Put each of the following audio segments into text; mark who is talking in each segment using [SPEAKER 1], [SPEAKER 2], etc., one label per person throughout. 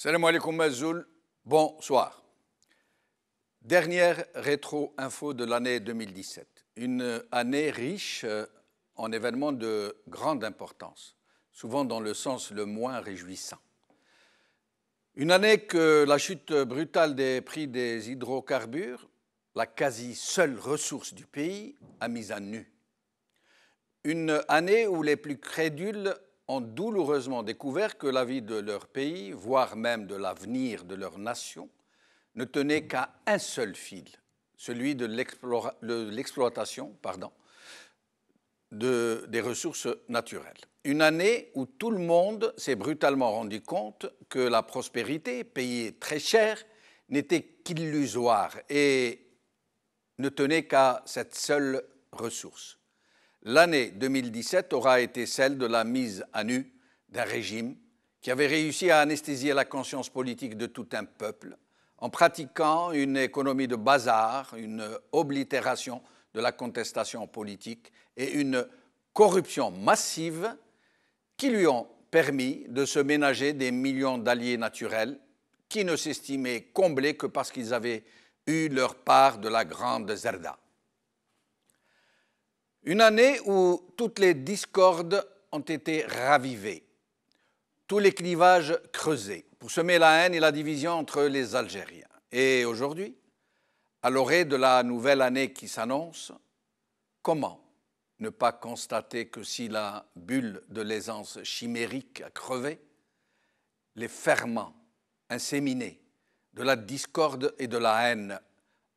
[SPEAKER 1] Salam alaikum Mazoul, bonsoir. Dernière rétro-info de l'année 2017. Une année riche en événements de grande importance, souvent dans le sens le moins réjouissant. Une année que la chute brutale des prix des hydrocarbures, la quasi seule ressource du pays, a mise à nu. Une année où les plus crédules ont douloureusement découvert que la vie de leur pays, voire même de l'avenir de leur nation, ne tenait qu'à un seul fil, celui de l'exploitation des ressources naturelles. Une année où tout le monde s'est brutalement rendu compte que la prospérité, payée très cher, n'était qu'illusoire et ne tenait qu'à cette seule ressource. L'année 2017 aura été celle de la mise à nu d'un régime qui avait réussi à anesthésier la conscience politique de tout un peuple en pratiquant une économie de bazar, une oblitération de la contestation politique et une corruption massive qui lui ont permis de se ménager des millions d'alliés naturels qui ne s'estimaient comblés que parce qu'ils avaient eu leur part de la grande zerda. Une année où toutes les discordes ont été ravivées, tous les clivages creusés pour semer la haine et la division entre les Algériens. Et aujourd'hui, à l'orée de la nouvelle année qui s'annonce, comment ne pas constater que si la bulle de l'aisance chimérique a crevé, les ferments inséminés de la discorde et de la haine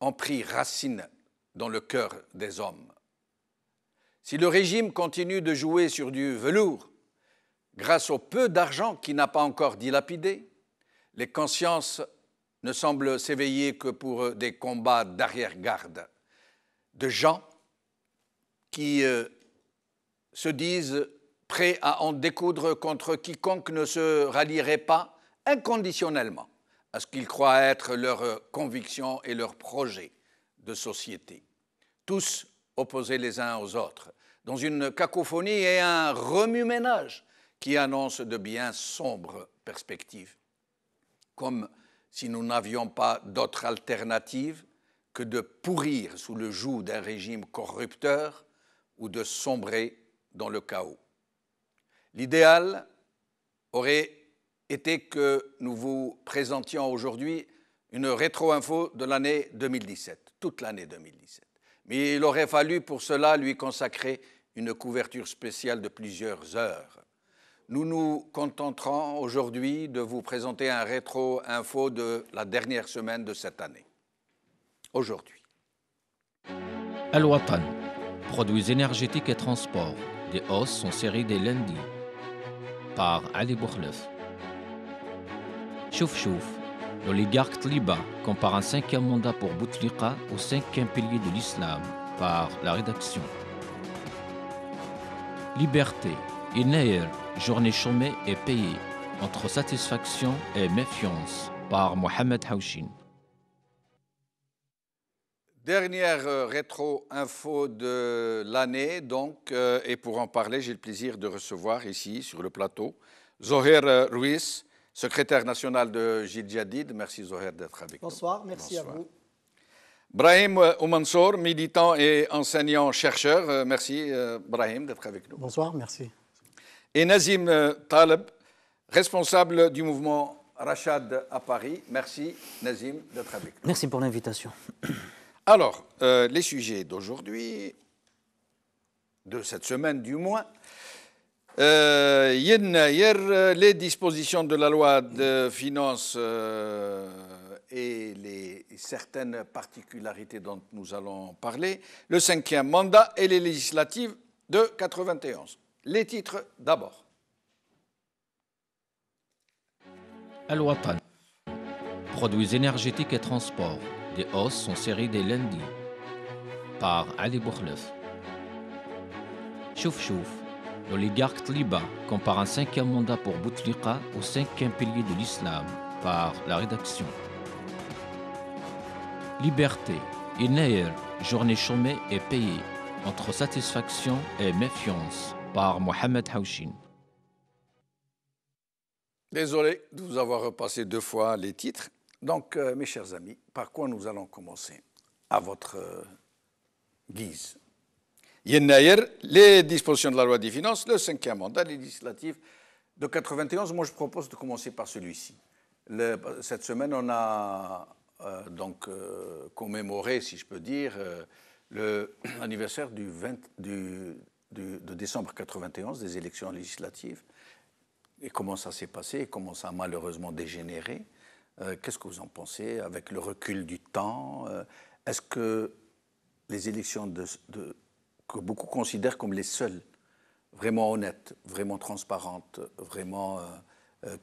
[SPEAKER 1] ont pris racine dans le cœur des hommes. Si le régime continue de jouer sur du velours, grâce au peu d'argent qu'il n'a pas encore dilapidé, les consciences ne semblent s'éveiller que pour des combats d'arrière-garde, de gens qui se disent prêts à en découdre contre quiconque ne se rallierait pas inconditionnellement à ce qu'ils croient être leurs convictions et leurs projets de société. Tous opposés les uns aux autres, dans une cacophonie et un remue-ménage qui annoncent de bien sombres perspectives, comme si nous n'avions pas d'autre alternative que de pourrir sous le joug d'un régime corrupteur ou de sombrer dans le chaos. L'idéal aurait été que nous vous présentions aujourd'hui une rétro-info de l'année 2017, toute l'année 2017. Mais il aurait fallu pour cela lui consacrer une couverture spéciale de plusieurs heures. Nous nous contenterons aujourd'hui de vous présenter un rétro-info de la dernière semaine de cette année. Aujourd'hui.
[SPEAKER 2] Al-Watan, produits énergétiques et transports. Des hausses sont séries dès lundi. Par Ali Bourleuf. Chouf Chouf, l'oligarque Tliba compare un 5e mandat pour Bouteflika au 5e pilier de l'islam. Par la rédaction. Liberté, Inayer, journée chômée et payée, entre satisfaction et méfiance, par Mohamed Haouchin.
[SPEAKER 1] Dernière rétro-info de l'année, donc, et pour en parler, j'ai le plaisir de recevoir ici, sur le plateau, Zoher Ruiz, secrétaire national de Jil Jadid. Merci Zoher d'être avec nous.
[SPEAKER 3] Bonsoir, merci à vous.
[SPEAKER 1] Brahim Oumansour, militant et enseignant-chercheur. Merci Brahim d'être avec nous.
[SPEAKER 3] Bonsoir, merci.
[SPEAKER 1] Et Nazim Taleb, responsable du mouvement Rachad à Paris. Merci Nazim d'être avec nous.
[SPEAKER 4] Merci pour l'invitation.
[SPEAKER 1] Alors, les sujets d'aujourd'hui, de cette semaine du moins, hier, les dispositions de la loi de finances et certaines particularités dont nous allons parler, le 5e mandat et les législatives de 91. Les titres d'abord.
[SPEAKER 2] Al-Watan, produits énergétiques et transports. Des hausses sont séries dès lundi. Par Ali Bourleuf. Chouf Chouf, l'oligarque Tliba compare un 5e mandat pour Bouteflika au 5e pilier de l'islam. Par la rédaction. Liberté, Inayer, journée chômée et payée, entre satisfaction et méfiance, par Mohamed Haouchin.
[SPEAKER 1] Désolé de vous avoir repassé 2 fois les titres. Donc, mes chers amis, par quoi nous allons commencer? À votre guise. Yennayer, les dispositions de la loi des finances, le 5e mandat législatif de 91. Moi, je propose de commencer par celui-ci. Cette semaine, on a commémoré, si je peux dire, l'anniversaire de décembre 91 des élections législatives. Et comment ça s'est passé et comment ça a malheureusement dégénéré. Qu'est-ce que vous en pensez avec le recul du temps? Est-ce que les élections que beaucoup considèrent comme les seules, vraiment honnêtes, vraiment transparentes, vraiment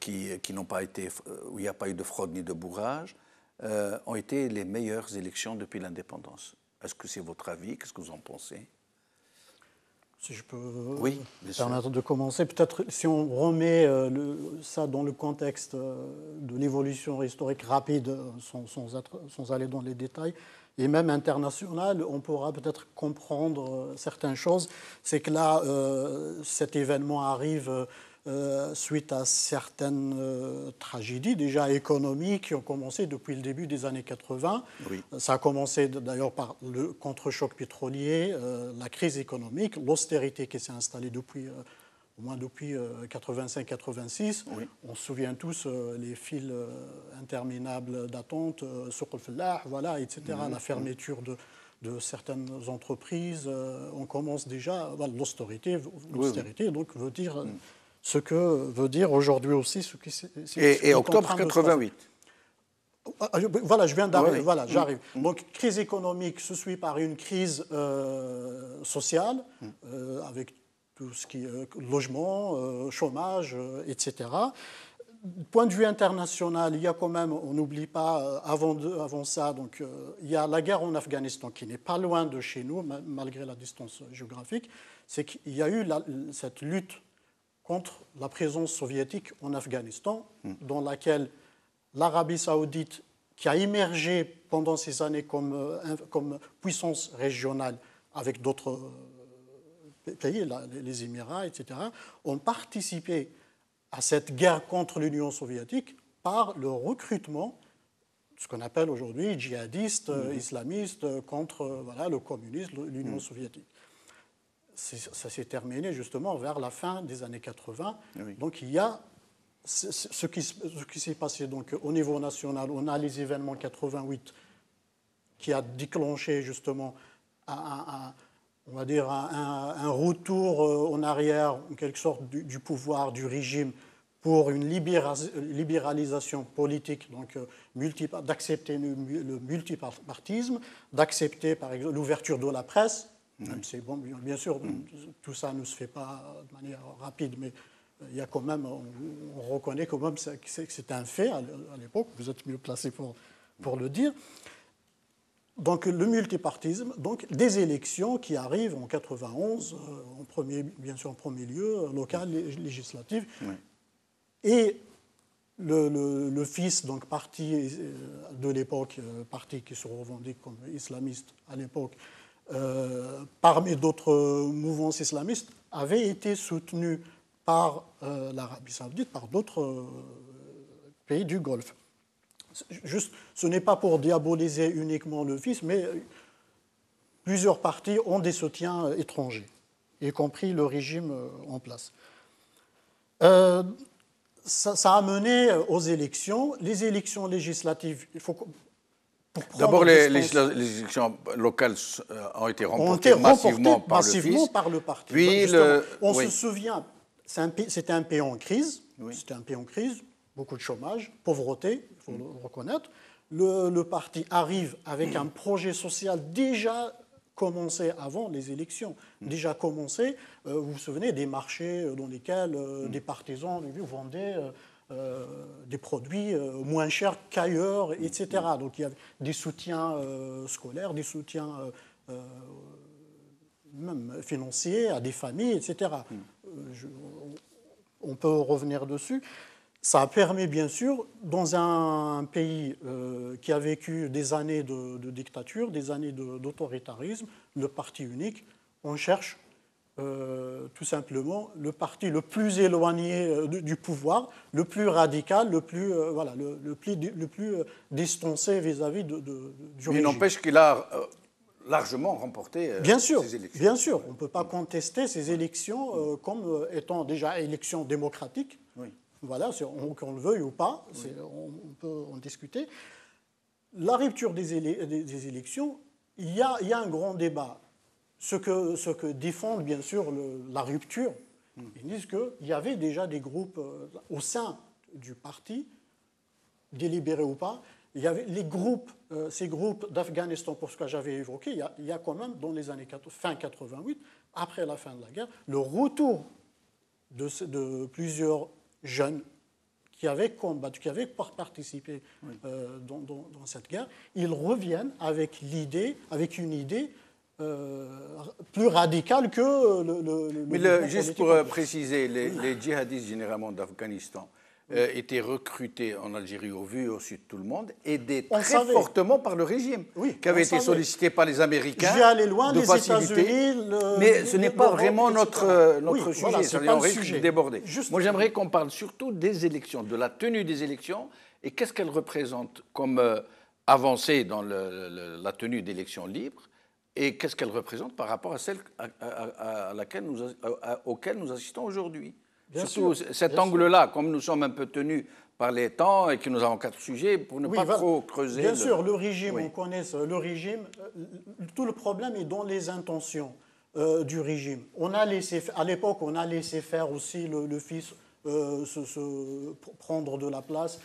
[SPEAKER 1] qui n'ont pas été, où il n'y a pas eu de fraude ni de bourrage, ont été les meilleures élections depuis l'indépendance? Est-ce que c'est votre avis? Qu'est-ce que vous en pensez?
[SPEAKER 3] Si je peux
[SPEAKER 1] oui,
[SPEAKER 3] permettre de commencer, peut-être si on remet ça dans le contexte de l'évolution historique rapide, sans aller dans les détails, et même internationale, on pourra peut-être comprendre certaines choses. C'est que là, cet événement arrive suite à certaines tragédies déjà économiques qui ont commencé depuis le début des années 80.
[SPEAKER 1] Oui.
[SPEAKER 3] Ça a commencé d'ailleurs par le contre-choc pétrolier, la crise économique, l'austérité qui s'est installée depuis, au moins depuis 85-86.
[SPEAKER 1] Oui.
[SPEAKER 3] On se souvient tous les files interminables d'attente sur le Fallah, voilà, etc. La fermeture de certaines entreprises. On commence déjà, l'austérité, donc veut dire... ce que veut dire aujourd'hui aussi ce qui s'est...
[SPEAKER 1] Et octobre 88.
[SPEAKER 3] Voilà, je viens d'arriver,
[SPEAKER 1] oui.
[SPEAKER 3] voilà, j'arrive. Donc, crise économique se suit par une crise sociale, avec tout ce qui est logement, chômage, etc. Point de vue international, il y a quand même, on n'oublie pas, avant ça, donc, il y a la guerre en Afghanistan qui n'est pas loin de chez nous, malgré la distance géographique. C'est qu'il y a eu cette lutte contre la présence soviétique en Afghanistan, dans laquelle l'Arabie saoudite, qui a émergé pendant ces années comme puissance régionale avec d'autres pays, les Émirats, etc., ont participé à cette guerre contre l'Union soviétique par le recrutement, ce qu'on appelle aujourd'hui djihadistes, islamistes, contre le communisme, l'Union soviétique. Ça s'est terminé justement vers la fin des années 80. Oui. Donc il y a ce qui s'est passé donc, au niveau national. On a les événements 88 qui a déclenché justement on va dire un retour en arrière, en quelque sorte, du pouvoir, du régime, pour une libéralisation politique, donc d'accepter le multipartisme, d'accepter par exemple l'ouverture de la presse. Même si, bon, bien sûr, tout ça ne se fait pas de manière rapide, mais il y a quand même, on reconnaît quand même que c'est un fait à l'époque, vous êtes mieux placé pour le dire. Donc le multipartisme, donc des élections qui arrivent en 91, bien sûr en premier lieu, locales, législatives, et le fils, donc parti de l'époque, parti qui se revendique comme islamiste à l'époque, parmi d'autres mouvances islamistes, avait été soutenu par l'Arabie saoudite, par d'autres pays du Golfe. Juste, ce n'est pas pour diaboliser uniquement le fils, mais plusieurs partis ont des soutiens étrangers, y compris le régime en place. Ça a mené aux élections. Les élections législatives, il faut...
[SPEAKER 1] D'abord, les élections locales ont été remportées massivement
[SPEAKER 3] par le parti.
[SPEAKER 1] Puis
[SPEAKER 3] on se souvient, c'était un pays en crise, c'était un pays en crise, beaucoup de chômage, pauvreté, il faut le reconnaître. Le parti arrive avec un projet social déjà commencé avant les élections, déjà commencé. Vous vous souvenez des marchés dans lesquels des partisans vendaient des produits moins chers qu'ailleurs, etc. Donc il y avait des soutiens scolaires, des soutiens même financiers à des familles, etc. On peut revenir dessus. Ça a permis, bien sûr, dans un pays qui a vécu des années de dictature, des années d'autoritarisme, le parti unique, on cherche tout simplement le parti le plus éloigné du pouvoir, le plus radical, le plus distancé vis-à-vis du
[SPEAKER 1] Mais
[SPEAKER 3] régime.
[SPEAKER 1] n'empêche qu'il a largement remporté ces élections.
[SPEAKER 3] Bien sûr, on ne peut pas contester ces élections comme étant déjà élections démocratiques.
[SPEAKER 1] Oui.
[SPEAKER 3] Voilà, qu'on le veuille ou pas, on peut en discuter. La rupture des élections, il y a un grand débat. Ce que défendent bien sûr la rupture, ils disent qu'il y avait déjà des groupes au sein du parti, délibérés ou pas, il y avait ces groupes d'Afghanistan, pour ce que j'avais évoqué, il y a quand même dans les années fin 88, après la fin de la guerre, le retour de plusieurs jeunes qui avaient combattu, qui avaient participé dans cette guerre. Ils reviennent avec une idée plus radicale que le
[SPEAKER 1] Mais juste pour préciser, les djihadistes généralement d'Afghanistan étaient recrutés en Algérie au vu et au su de tout le monde, aidés très fortement par le régime, qui avait été sollicité par les Américains.
[SPEAKER 3] Je vais aller loin, les États-Unis.
[SPEAKER 1] Mais ce n'est pas vraiment notre sujet,
[SPEAKER 3] voilà,
[SPEAKER 1] on risque de déborder. Moi, j'aimerais qu'on parle surtout des élections, de la tenue des élections, et qu'est-ce qu'elles représentent comme avancée dans la tenue d'élections libres, et qu'est-ce qu'elles représentent par rapport à celle auquel nous assistons aujourd'hui. Surtout cet angle-là, comme nous sommes un peu tenus par les temps et que nous avons 4 sujets, pour ne pas trop creuser.
[SPEAKER 3] Bien sûr, le régime, on connaît le régime. Tout le problème est dans les intentions du régime. À l'époque, on a laissé faire aussi le fils prendre de la place.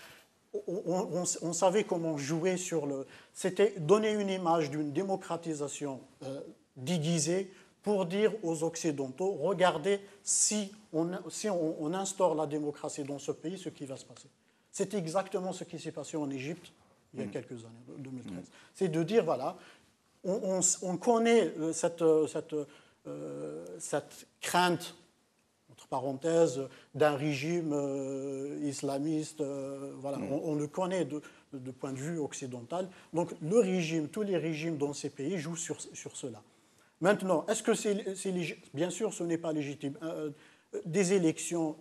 [SPEAKER 3] On savait comment jouer sur le... C'était donner une image d'une démocratisation déguisée pour dire aux Occidentaux, regardez, si on instaure la démocratie dans ce pays, ce qui va se passer. C'est exactement ce qui s'est passé en Égypte il y a quelques années, en 2013. C'est de dire, voilà, on connaît cette crainte, entre parenthèses, d'un régime islamiste, voilà, on le connaît de point de vue occidental. Donc le régime, tous les régimes dans ces pays jouent sur cela. Maintenant, est-ce que c'est légitime? Bien sûr, ce n'est pas légitime. Des élections,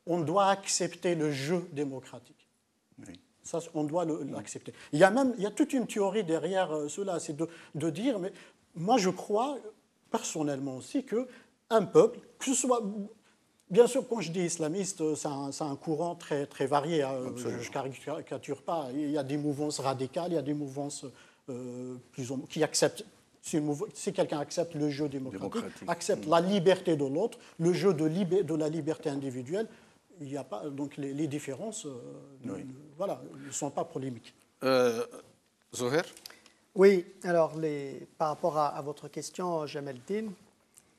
[SPEAKER 3] on doit accepter le jeu démocratique. Oui. Ça, on doit l'accepter. Il y a toute une théorie derrière cela, c'est de dire, mais moi je crois personnellement aussi qu'un peuple, que ce soit... Bien sûr, quand je dis islamiste, c'est un courant très, très varié. Je ne caricature pas. Il y a des mouvances radicales, il y a des mouvances qui acceptent... Si quelqu'un accepte le jeu démocratique, accepte la liberté de l'autre, le jeu de la liberté individuelle, il n'y a pas, donc les différences voilà, ne sont pas polémiques.
[SPEAKER 1] Zoher?
[SPEAKER 4] Oui, alors par rapport à votre question, Jamal-Din,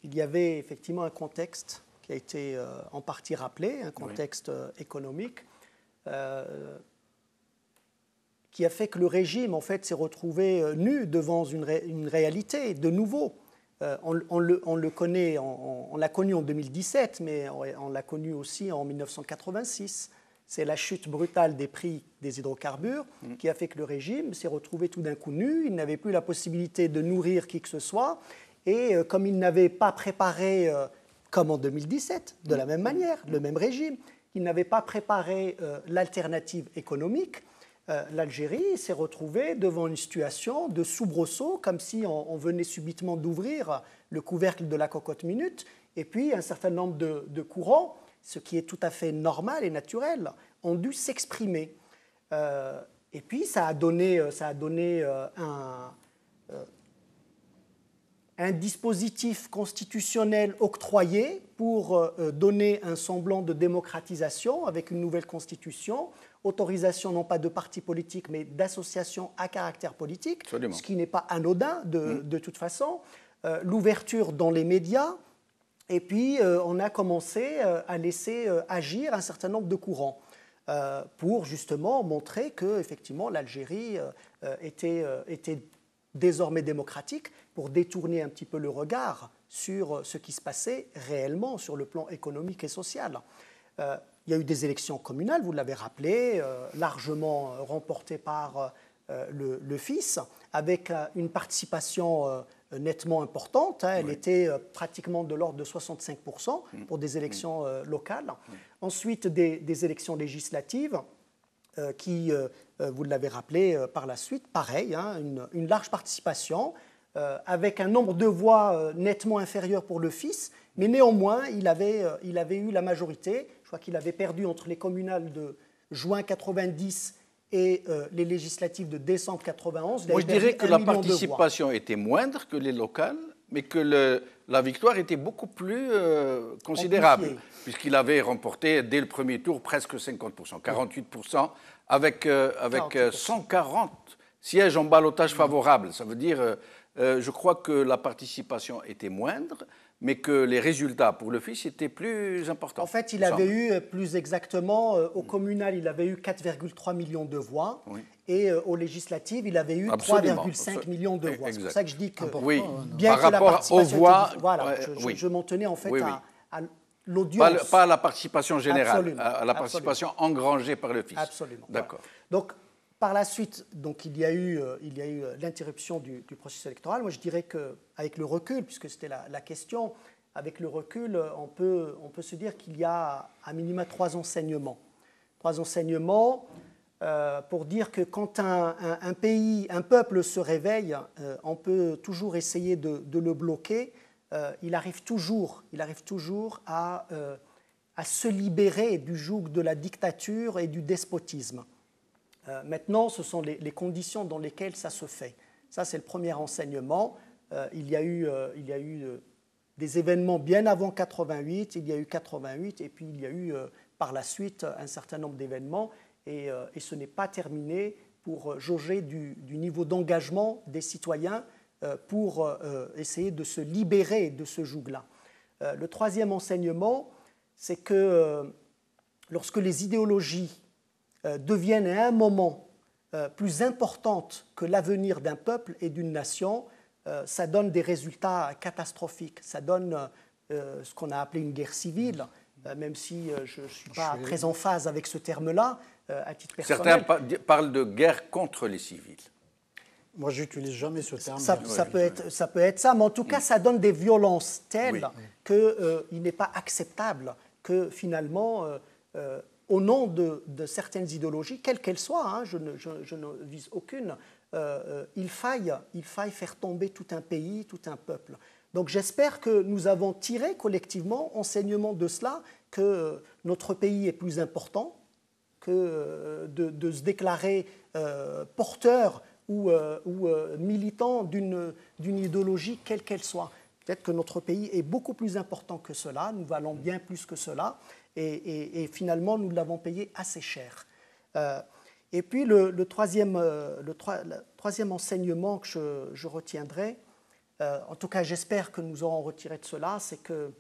[SPEAKER 4] il y avait effectivement un contexte qui a été en partie rappelé, un contexte économique, qui a fait que le régime, en fait, s'est retrouvé nu devant une réalité de nouveau. On le connaît, on l'a connu en 2017, mais on l'a connu aussi en 1986. C'est la chute brutale des prix des hydrocarbures qui a fait que le régime s'est retrouvé tout d'un coup nu. Il n'avait plus la possibilité de nourrir qui que ce soit. Et comme il n'avait pas préparé, comme en 2017, de la même manière, le même régime, il n'avait pas préparé l'alternative économique, l'Algérie s'est retrouvée devant une situation de soubresaut, comme si on venait subitement d'ouvrir le couvercle de la cocotte minute, et puis un certain nombre de courants, ce qui est tout à fait normal et naturel, ont dû s'exprimer. Et puis ça a donné un dispositif constitutionnel octroyé pour donner un semblant de démocratisation avec une nouvelle constitution, autorisation non pas de partis politiques mais d'associations à caractère politique, Absolument. Ce qui n'est pas anodin de toute façon, l'ouverture dans les médias, et puis on a commencé à laisser agir un certain nombre de courants pour justement montrer que effectivement l'Algérie était désormais démocratique, pour détourner un petit peu le regard sur ce qui se passait réellement sur le plan économique et social. Il y a eu des élections communales, vous l'avez rappelé, largement remportées par le FIS, avec une participation nettement importante. Elle était pratiquement de l'ordre de 65% pour des élections locales. Ensuite, des élections législatives qui, vous l'avez rappelé par la suite, pareil, une large participation avec un nombre de voix nettement inférieur pour le fils, mais néanmoins, il avait eu la majorité. Je crois qu'il avait perdu entre les communales de juin 90 et les législatives de décembre 91.
[SPEAKER 1] Moi, je dirais que la participation était moindre que les locales, mais que la victoire était beaucoup plus considérable, puisqu'il avait remporté dès le premier tour presque 50%, 48%, avec 140 sièges en ballotage favorable. Ça veut dire, je crois que la participation était moindre, mais que les résultats pour le fils étaient plus importants.
[SPEAKER 4] En fait, il avait eu, plus exactement, au communal, il avait eu 4,3 millions de voix, et aux législatives, il avait eu 3,5 millions de voix. C'est pour ça que je dis que, bien
[SPEAKER 1] par
[SPEAKER 4] que la participation
[SPEAKER 1] voix,
[SPEAKER 4] voilà, je m'en tenais en fait à l'audience.
[SPEAKER 1] Pas à la participation générale,
[SPEAKER 4] Absolument.
[SPEAKER 1] à la participation engrangée par le fils.
[SPEAKER 4] Absolument.
[SPEAKER 1] D'accord.
[SPEAKER 4] Donc, par la suite, donc, il y a eu l'interruption du processus électoral. Moi, je dirais qu'avec le recul, puisque c'était la question, avec le recul, on peut se dire qu'il y a à minima 3 enseignements. 3 enseignements pour dire que quand un pays, un peuple se réveille, on peut toujours essayer de le bloquer. Il arrive toujours à se libérer du joug de la dictature et du despotisme. Maintenant, ce sont les conditions dans lesquelles ça se fait. Ça, c'est le premier enseignement. Il y a eu des événements bien avant 88, il y a eu 88, et puis il y a eu par la suite un certain nombre d'événements, et ce n'est pas terminé pour jauger du niveau d'engagement des citoyens pour essayer de se libérer de ce joug-là. Le troisième enseignement, c'est que lorsque les idéologies deviennent à un moment plus importantes que l'avenir d'un peuple et d'une nation, ça donne des résultats catastrophiques. Ça donne ce qu'on a appelé une guerre civile, même si je ne suis pas très en phase avec ce terme-là, à titre personnel.
[SPEAKER 1] Certains parlent de guerre contre les civils.
[SPEAKER 3] Moi, je n'utilise jamais ce terme.
[SPEAKER 4] Ça peut être ça, mais en tout cas, ça donne des violences telles qu'il n'est pas acceptable que finalement, au nom de certaines idéologies, quelles qu'elles soient, je ne vise aucune, il faille faire tomber tout un pays, tout un peuple. Donc j'espère que nous avons tiré collectivement enseignement de cela, que notre pays est plus important, que de se déclarer porteur ou militant d'une idéologie quelle qu'elle soit. Peut-être que notre pays est beaucoup plus important que cela, nous valons bien plus que cela, et finalement nous l'avons payé assez cher. Et puis le troisième enseignement que je retiendrai, en tout cas j'espère que nous aurons retiré de cela, c'est que,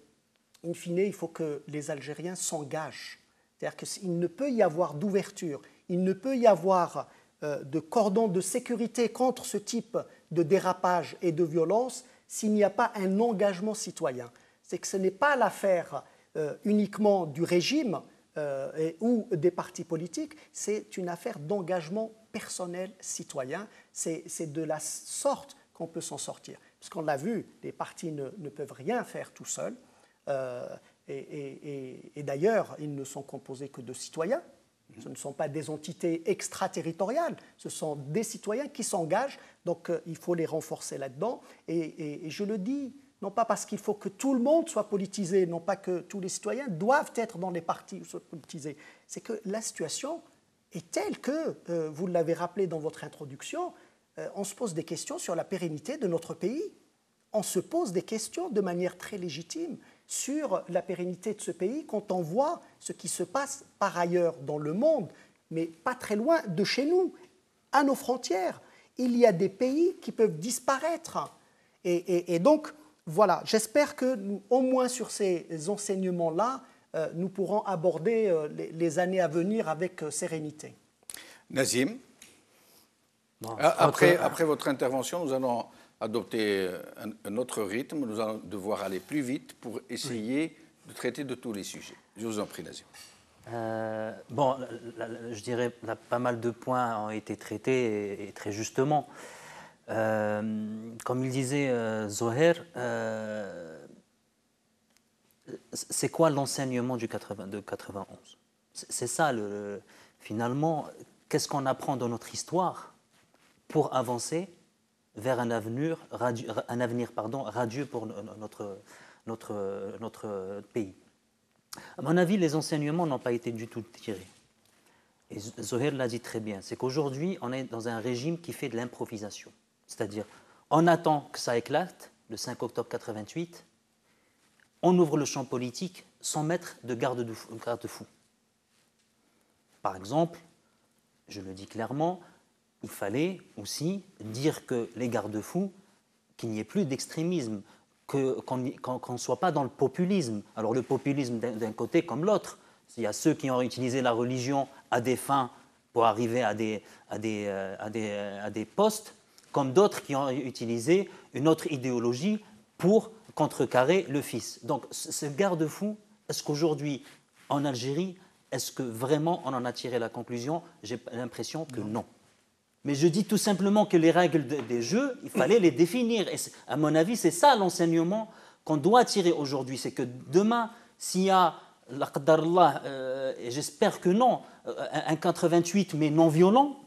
[SPEAKER 4] in fine, il faut que les Algériens s'engagent. C'est-à-dire qu'il ne peut y avoir d'ouverture, il ne peut y avoir de cordon de sécurité contre ce type de dérapage et de violence s'il n'y a pas un engagement citoyen. C'est que ce n'est pas l'affaire uniquement du régime ou des partis politiques, c'est une affaire d'engagement personnel citoyen. C'est de la sorte qu'on peut s'en sortir. Parce qu'on l'a vu, les partis ne peuvent rien faire tout seuls. Et d'ailleurs, ils ne sont composés que de citoyens. Ce ne sont pas des entités extraterritoriales, ce sont des citoyens qui s'engagent, donc il faut les renforcer là-dedans. Et je le dis, non pas parce qu'il faut que tout le monde soit politisé, non pas que tous les citoyens doivent être dans les partis ou soit politisés, c'est que la situation est telle que, vous l'avez rappelé dans votre introduction, on se pose des questions sur la pérennité de notre pays. On se pose des questions de manière très légitime sur la pérennité de ce pays quand on voit ce qui se passe par ailleurs dans le monde, mais pas très loin de chez nous, à nos frontières. Il y a des pays qui peuvent disparaître. Et donc, voilà, j'espère que, au moins sur ces enseignements-là, nous pourrons aborder les années à venir avec sérénité.
[SPEAKER 1] Nazim, après votre intervention, nous allons adopter un autre rythme. Nous allons devoir aller plus vite pour essayer de traiter de tous les sujets. Je vous en prie, Nazim.
[SPEAKER 5] Je dirais que pas mal de points ont été traités et très justement. Comme il disait Zoher, c'est quoi l'enseignement de 91? C'est ça, finalement, qu'est-ce qu'on apprend dans notre histoire pour avancer vers un avenir radieux pour notre pays. À mon avis, les enseignements n'ont pas été du tout tirés. Et Zoher l'a dit très bien, c'est qu'aujourd'hui, on est dans un régime qui fait de l'improvisation. C'est-à-dire, on attend que ça éclate, le 5 octobre 88, on ouvre le champ politique sans mettre de garde-fou. Par exemple, je le dis clairement, il fallait aussi dire que les garde-fous, qu'il n'y ait plus d'extrémisme, qu'on ne soit pas dans le populisme. Alors le populisme d'un côté comme l'autre. Il y a ceux qui ont utilisé la religion à des fins pour arriver à des postes, comme d'autres qui ont utilisé une autre idéologie pour contrecarrer le fils. Donc ce garde-fou, est-ce qu'aujourd'hui, en Algérie, est-ce que vraiment on en a tiré la conclusion? J'ai l'impression que non. Mais je dis tout simplement que les règles des jeux, il fallait les définir. Et à mon avis, c'est ça l'enseignement qu'on doit tirer aujourd'hui. C'est que demain, s'il y a, et j'espère que non, un 88 mais non violent,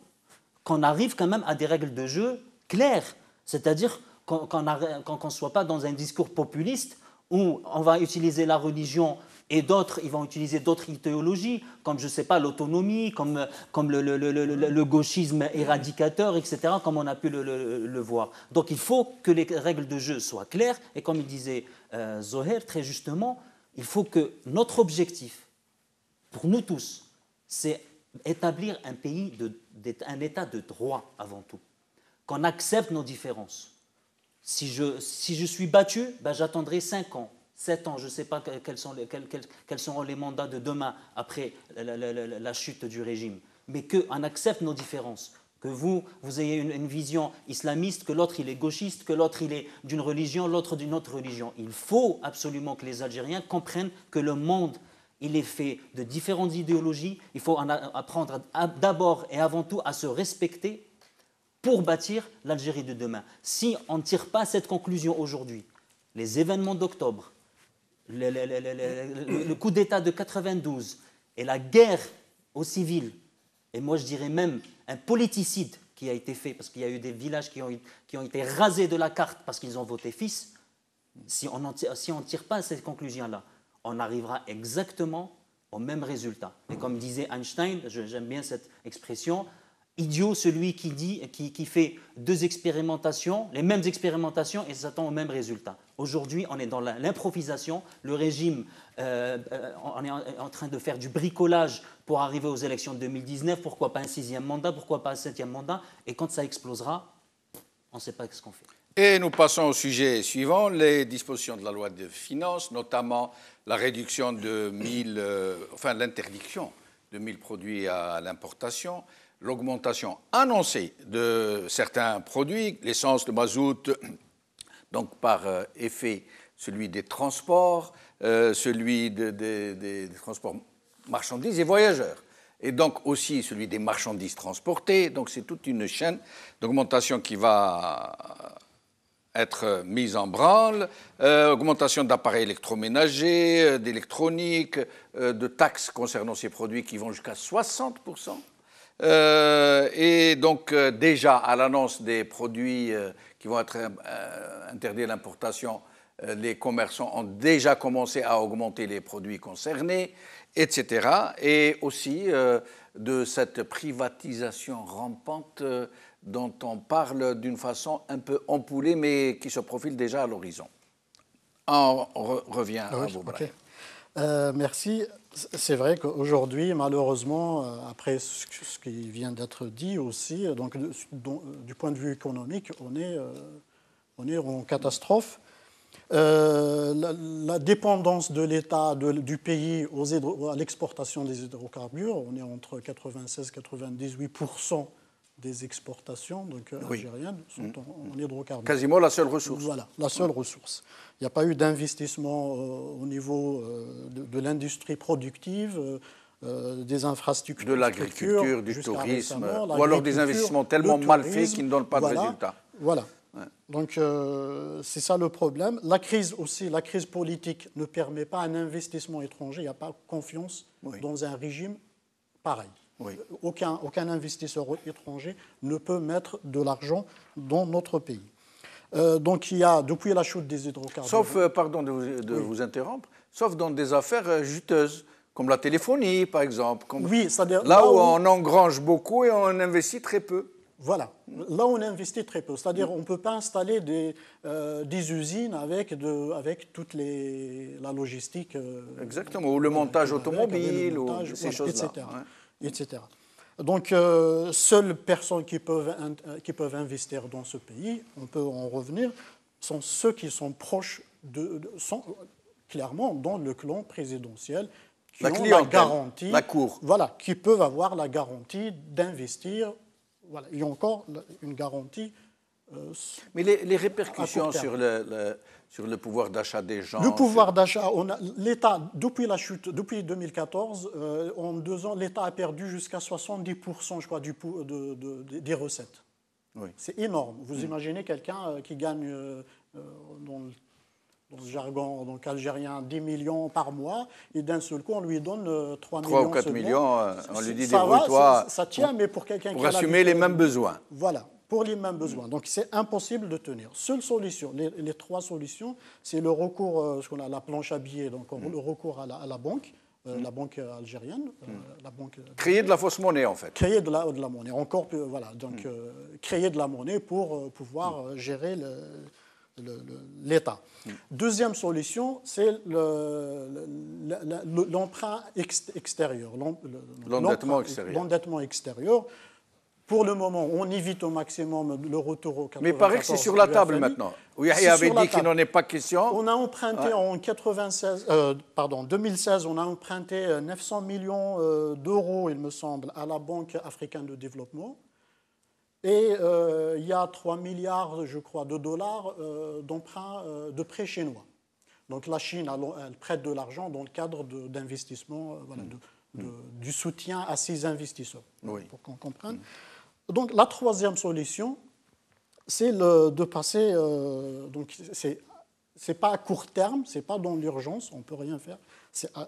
[SPEAKER 5] qu'on arrive quand même à des règles de jeu claires. C'est-à-dire qu'on ne soit pas dans un discours populiste où on va utiliser la religion et d'autres, ils vont utiliser d'autres idéologies, comme, je ne sais pas, l'autonomie, comme le gauchisme éradicateur, etc., comme on a pu le voir. Donc il faut que les règles de jeu soient claires, et comme il disait Zoher, très justement, il faut que notre objectif, pour nous tous, c'est établir un pays, un état de droit avant tout, qu'on accepte nos différences. Si je suis battu, ben j'attendrai 5 ans. 7 ans, je ne sais pas quels seront les mandats de demain après la chute du régime, mais qu'on accepte nos différences, que vous ayez une vision islamiste, que l'autre il est gauchiste, que l'autre il est d'une religion, l'autre d'une autre religion. Il faut absolument que les Algériens comprennent que le monde il est fait de différentes idéologies, il faut apprendre d'abord et avant tout à se respecter pour bâtir l'Algérie de demain. Si on ne tire pas cette conclusion aujourd'hui, les événements d'octobre, le coup d'État de 92 et la guerre aux civils, et moi je dirais même un politicide qui a été fait, parce qu'il y a eu des villages qui ont été rasés de la carte parce qu'ils ont voté fils, si on ne tire pas cette conclusion-là, on arrivera exactement au même résultat. Et comme disait Einstein, j'aime bien cette expression, idiot celui qui fait 2 expérimentations, les mêmes expérimentations et s'attend au même résultat. Aujourd'hui, on est dans l'improvisation. Le régime, on est en train de faire du bricolage pour arriver aux élections de 2019. Pourquoi pas un 6e mandat? Pourquoi pas un 7e mandat? Et quand ça explosera, on ne sait pas ce qu'on fait.
[SPEAKER 1] Et nous passons au sujet suivant, les dispositions de la loi de finances, notamment la réduction de l'interdiction de 1000 produits à l'importation, l'augmentation annoncée de certains produits, l'essence, le mazout, donc par effet celui des transports, celui des transports marchandises et voyageurs, et donc aussi celui des marchandises transportées. Donc c'est toute une chaîne d'augmentation qui va être mise en branle, augmentation d'appareils électroménagers, d'électronique, de taxes concernant ces produits qui vont jusqu'à 60%. Et donc déjà à l'annonce des produits qui vont être interdits à l'importation, les commerçants ont déjà commencé à augmenter les produits concernés, etc. Et aussi de cette privatisation rampante dont on parle d'une façon un peu ampoulée, mais qui se profile déjà à l'horizon. On revient à vous, Brahim.
[SPEAKER 3] Merci. C'est vrai qu'aujourd'hui, malheureusement, après ce qui vient d'être dit aussi, donc, du point de vue économique, on est en catastrophe. La dépendance de l'État, du pays à l'exportation des hydrocarbures, on est entre 96 et 98% des exportations algériennes sont en hydrocarbures.
[SPEAKER 1] Quasiment la seule ressource.
[SPEAKER 3] Voilà, la seule ressource. Il n'y a pas eu d'investissement au niveau de l'industrie productive, des infrastructures.
[SPEAKER 1] De l'agriculture, du tourisme, ou alors des investissements tellement mal faits qui ne donnent pas de résultats.
[SPEAKER 3] Voilà.
[SPEAKER 1] Ouais.
[SPEAKER 3] Donc, c'est ça le problème. La crise aussi, la crise politique ne permet pas un investissement étranger. Il n'y a pas confiance dans un régime pareil.
[SPEAKER 1] Oui.
[SPEAKER 3] Aucun investisseur étranger ne peut mettre de l'argent dans notre pays. Donc, il y a, depuis la chute des hydrocarbures...
[SPEAKER 1] Sauf, pardon de vous interrompre, sauf dans des affaires juteuses, comme la téléphonie, par exemple.
[SPEAKER 3] Oui, c'est-à-dire...
[SPEAKER 1] Là où on engrange beaucoup et on investit très peu.
[SPEAKER 3] Voilà. Là, on investit très peu. C'est-à-dire on ne peut pas installer des usines avec toute la logistique.
[SPEAKER 1] Exactement. Ou le montage automobile, ou ces choses-là.
[SPEAKER 3] Etc. Donc, seules personnes qui peuvent investir dans ce pays, on peut en revenir, sont ceux qui sont proches, sont clairement dans le clan présidentiel, qui ont la garantie,
[SPEAKER 1] la cour.
[SPEAKER 3] Voilà, qui peuvent avoir la garantie d'investir. Voilà, il y a encore une garantie.
[SPEAKER 1] Mais les répercussions sur le pouvoir d'achat des gens...
[SPEAKER 3] Le pouvoir d'achat, l'État, depuis la chute, depuis 2014, en 2 ans, l'État a perdu jusqu'à 70%, je crois, des recettes.
[SPEAKER 1] Oui.
[SPEAKER 3] C'est énorme. Vous imaginez quelqu'un qui gagne, dans le jargon donc algérien, 10 millions par mois, et d'un seul coup, on lui donne 3
[SPEAKER 1] ou 4 millions, on lui dit
[SPEAKER 3] débrouille-toi. Ça tient, mais pour quelqu'un qui a
[SPEAKER 1] assumer les mêmes besoins.
[SPEAKER 3] Voilà, pour les mêmes besoins. Donc, c'est impossible de tenir. Seule solution, les 3 solutions, c'est le recours, ce qu'on a la planche à billets, donc le recours à la banque. La banque algérienne, la banque...
[SPEAKER 1] Créer de la fausse monnaie, en fait.
[SPEAKER 3] Créer de la monnaie. Encore, voilà, donc créer de la monnaie pour pouvoir gérer l'État. Deuxième solution, c'est l'emprunt extérieur. L'endettement extérieur. Pour le moment, on évite au maximum le retour au 94.
[SPEAKER 1] Mais il paraît que c'est sur la table maintenant. Oui, il avait dit qu'il n'en est pas question.
[SPEAKER 3] On a emprunté en 2016, on a emprunté 900 millions d'euros, il me semble, à la Banque africaine de développement. Et il y a 3 milliards, je crois, de dollars d'emprunts de prêts chinois. Donc la Chine, elle prête de l'argent dans le cadre d'investissement, du soutien à ses investisseurs, pour qu'on comprenne. Donc la troisième solution, c'est de passer, donc c'est pas à court terme, c'est pas dans l'urgence, on peut rien faire.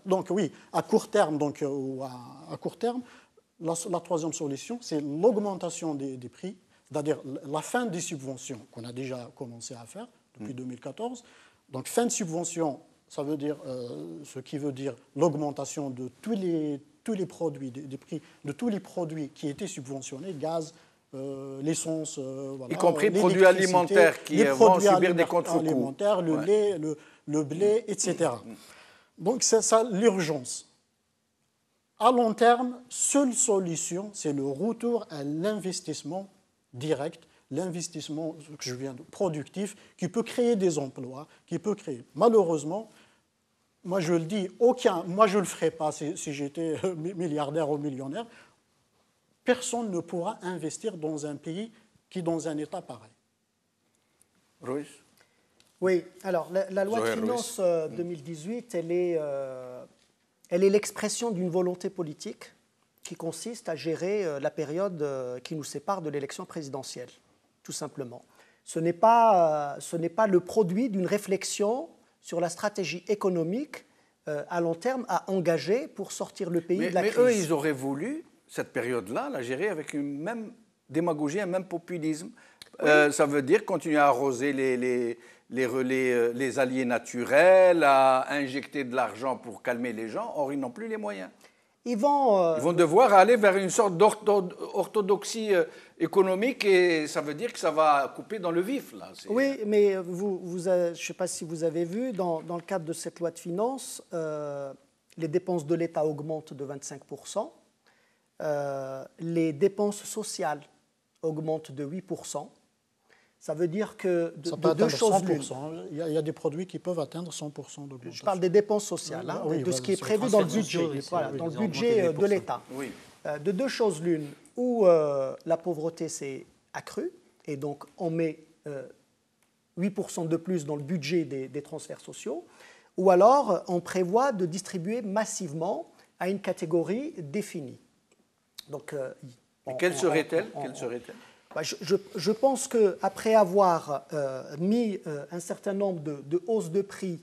[SPEAKER 3] Donc oui, à court terme, ou à court terme, la troisième solution, c'est l'augmentation des prix, c'est-à-dire la fin des subventions qu'on a déjà commencé à faire depuis 2014. Donc fin de subvention, ça veut dire, ce qui veut dire l'augmentation de tous les produits, des prix de tous les produits qui étaient subventionnés, gaz, l'essence,
[SPEAKER 1] y compris les produits alimentaires qui vont subir des contre-coups.
[SPEAKER 3] Le lait, le blé, etc. Donc c'est ça l'urgence. À long terme, seule solution, c'est le retour à l'investissement direct, l'investissement que je viens de productif, qui peut créer des emplois, qui peut créer. Malheureusement, moi je le dis, moi je ne le ferai pas si j'étais milliardaire ou millionnaire. Personne ne pourra investir dans un pays qui est dans un état pareil.
[SPEAKER 1] Ruiz.
[SPEAKER 4] Oui, alors la loi de finances 2018, elle est l'expression d'une volonté politique qui consiste à gérer la période qui nous sépare de l'élection présidentielle, tout simplement. Ce n'est pas le produit d'une réflexion sur la stratégie économique à long terme à engager pour sortir le pays de la crise.
[SPEAKER 1] Mais eux, ils auraient voulu, cette période-là, la gérer avec une même démagogie, un même populisme. Oui. Ça veut dire continuer à arroser les alliés naturels, à injecter de l'argent pour calmer les gens. Or, ils n'ont plus les moyens. Ils vont devoir aller vers une sorte d'orthodoxie économique et ça veut dire que ça va couper dans le vif. Là.
[SPEAKER 4] Oui, mais je ne sais pas si vous avez vu, dans le cadre de cette loi de finances, les dépenses de l'État augmentent de 25%, les dépenses sociales augmentent de 8%. Ça veut dire que de deux choses l'une.
[SPEAKER 3] Il y a des produits qui peuvent atteindre 100% d'augmentation.
[SPEAKER 4] Je parle des dépenses sociales, de ce qui est prévu dans le budget, dans le budget de l'État. Oui. De deux choses l'une, où la pauvreté s'est accrue, et donc on met 8% de plus dans le budget des transferts sociaux, ou alors on prévoit de distribuer massivement à une catégorie définie. Donc,
[SPEAKER 1] quelle serait-elle
[SPEAKER 4] Je pense qu'après avoir mis un certain nombre de hausses de prix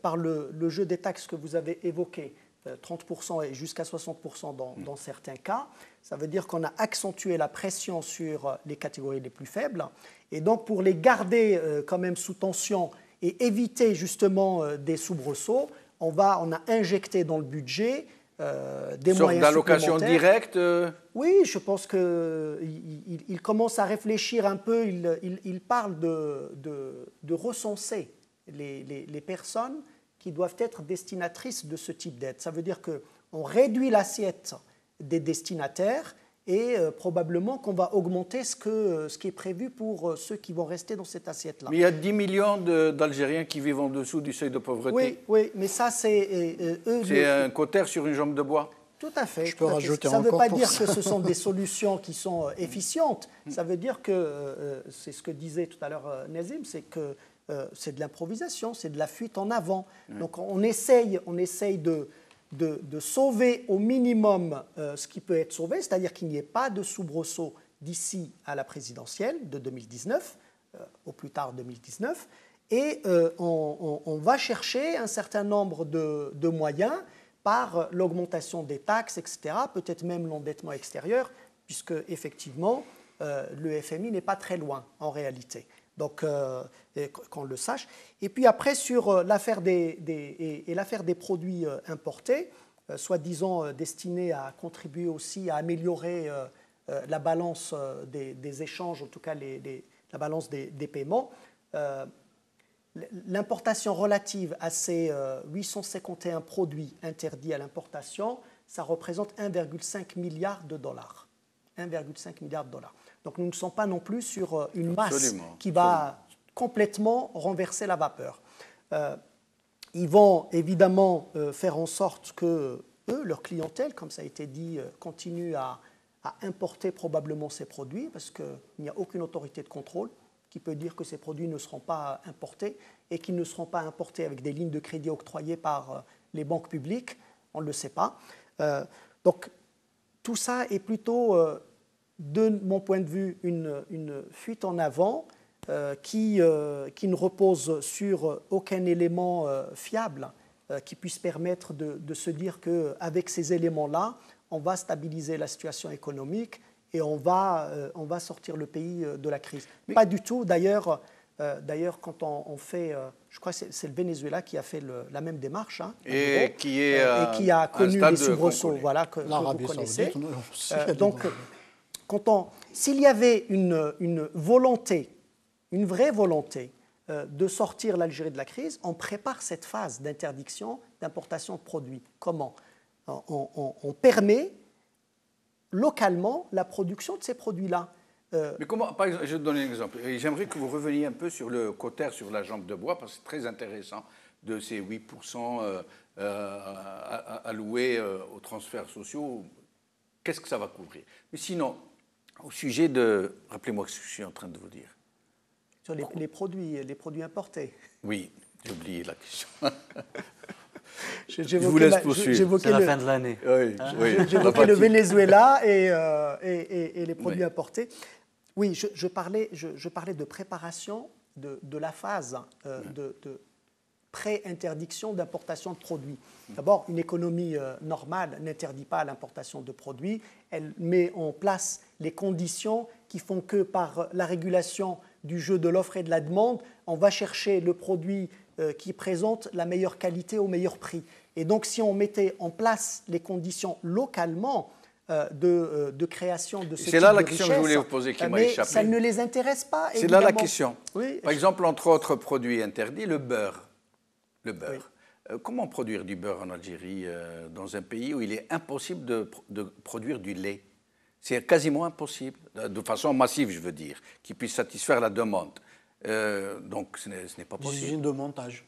[SPEAKER 4] par le jeu des taxes que vous avez évoqué, 30% et jusqu'à 60% dans certains cas, ça veut dire qu'on a accentué la pression sur les catégories les plus faibles. Et donc, pour les garder quand même sous tension et éviter justement des soubresauts, on a injecté dans le budget des moyens
[SPEAKER 1] d'allocation directe
[SPEAKER 4] Oui, je pense qu'il commence à réfléchir un peu, il parle de recenser les personnes qui doivent être destinatrices de ce type d'aide. Ça veut dire qu'on réduit l'assiette des destinataires et probablement qu'on va augmenter ce qui est prévu pour ceux qui vont rester dans cette assiette-là.
[SPEAKER 1] Mais il y a 10 millions d'Algériens qui vivent en dessous du seuil de pauvreté.
[SPEAKER 4] Oui, mais ça, c'est...
[SPEAKER 1] c'est un cautère sur une jambe de bois.
[SPEAKER 4] Tout à fait.
[SPEAKER 3] Je peux rajouter
[SPEAKER 4] ça ne veut
[SPEAKER 3] encore
[SPEAKER 4] pas
[SPEAKER 3] pour
[SPEAKER 4] dire
[SPEAKER 3] ça.
[SPEAKER 4] que ce sont des solutions qui sont efficientes. Ça veut dire que, c'est ce que disait tout à l'heure Nazim, c'est que c'est de l'improvisation, c'est de la fuite en avant. Donc on essaye de sauver au minimum ce qui peut être sauvé, c'est-à-dire qu'il n'y ait pas de soubresaut d'ici à la présidentielle de 2019, au plus tard 2019, et on va chercher un certain nombre de moyens par l'augmentation des taxes, etc., peut-être même l'endettement extérieur, puisque effectivement, le FMI n'est pas très loin en réalité. Donc, qu'on le sache. Et puis après, sur l'affaire des produits importés, soi-disant destinés à contribuer aussi à améliorer la balance des échanges, en tout cas la balance des paiements, l'importation relative à ces 851 produits interdits à l'importation, ça représente 1,5 milliard de dollars. 1,5 milliard de dollars. Donc nous ne sommes pas non plus sur une masse qui va complètement renverser la vapeur. Ils vont évidemment faire en sorte que eux, leur clientèle, comme ça a été dit, continue à importer probablement ces produits parce qu'il n'y a aucune autorité de contrôle qui peut dire que ces produits ne seront pas importés et qu'ils ne seront pas importés avec des lignes de crédit octroyées par les banques publiques. On ne le sait pas. Donc tout ça est plutôt... de mon point de vue, une fuite en avant qui ne repose sur aucun élément fiable qui puisse permettre de se dire qu'avec ces éléments-là, on va stabiliser la situation économique et on va sortir le pays de la crise. Mais pas du tout. D'ailleurs, quand on fait... je crois que c'est le Venezuela qui a fait la même démarche. Hein,
[SPEAKER 1] et qui
[SPEAKER 4] a connu des soubresauts que vous connaissez. Donc... S'il y avait une volonté, une vraie volonté de sortir l'Algérie de la crise, on prépare cette phase d'interdiction d'importation de produits. Comment ? On permet localement la production de ces produits-là.
[SPEAKER 1] Mais comment, par exemple, je vais te donner un exemple. J'aimerais que vous reveniez un peu sur le cautère sur la jambe de bois, parce que c'est très intéressant de ces 8% alloués aux transferts sociaux. Qu'est-ce que ça va couvrir ? Mais sinon... Au sujet de... Rappelez-moi ce que je suis en train de vous dire.
[SPEAKER 4] Sur les produits importés.
[SPEAKER 1] Oui, j'ai oublié la question.
[SPEAKER 5] Je vous laisse poursuivre. C'est la fin de l'année.
[SPEAKER 1] Oui,
[SPEAKER 4] j'évoquais le Venezuela et les produits importés. Oui, je parlais de préparation de la phase de pré-interdiction d'importation de produits. D'abord, une économie normale n'interdit pas l'importation de produits. Elle met en place les conditions qui font que par la régulation du jeu de l'offre et de la demande, on va chercher le produit qui présente la meilleure qualité au meilleur prix. Et donc, si on mettait en place les conditions localement de création de ce type de richesse...
[SPEAKER 1] C'est là la question que je voulais vous poser qui m'a échappé.
[SPEAKER 4] Ça ne les intéresse pas,
[SPEAKER 1] C'est là la question.
[SPEAKER 4] Oui.
[SPEAKER 1] Par exemple, entre autres produits interdits, le beurre. Le beurre. Oui. Comment produire du beurre en Algérie, dans un pays où il est impossible de produire du lait ? C'est quasiment impossible, de façon massive, je veux dire, qui puisse satisfaire la demande. Donc, ce n'est pas possible.
[SPEAKER 3] Une usine de montage.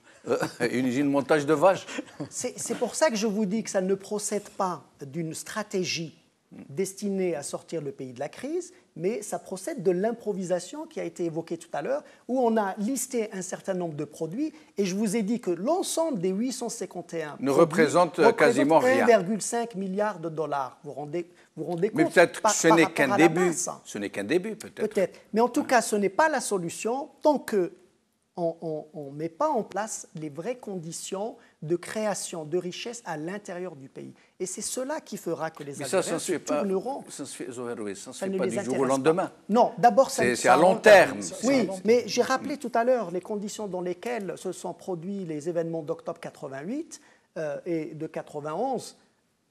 [SPEAKER 1] Une usine de montage de vaches.
[SPEAKER 4] C'est pour ça que je vous dis que ça ne procède pas d'une stratégie destiné à sortir le pays de la crise, mais ça procède de l'improvisation qui a été évoquée tout à l'heure, où on a listé un certain nombre de produits, et je vous ai dit que l'ensemble des 851
[SPEAKER 1] ne représente quasiment rien.
[SPEAKER 4] 1,5 milliard de dollars. Vous rendez compte?
[SPEAKER 1] Mais peut-être que ce n'est qu'un début. Ce n'est qu'un début, peut-être.
[SPEAKER 4] Peut-être. Mais en tout cas, ce n'est pas la solution tant qu'on ne met pas en place les vraies conditions de création de richesse à l'intérieur du pays. Et c'est cela qui fera que les Algériens se tourneront.
[SPEAKER 1] Ça ne se fait pas du jour au lendemain.
[SPEAKER 4] Non, d'abord,
[SPEAKER 1] c'est à long terme.
[SPEAKER 4] Oui, mais j'ai rappelé tout à l'heure les conditions dans lesquelles se sont produits les événements d'octobre 88 et de 91,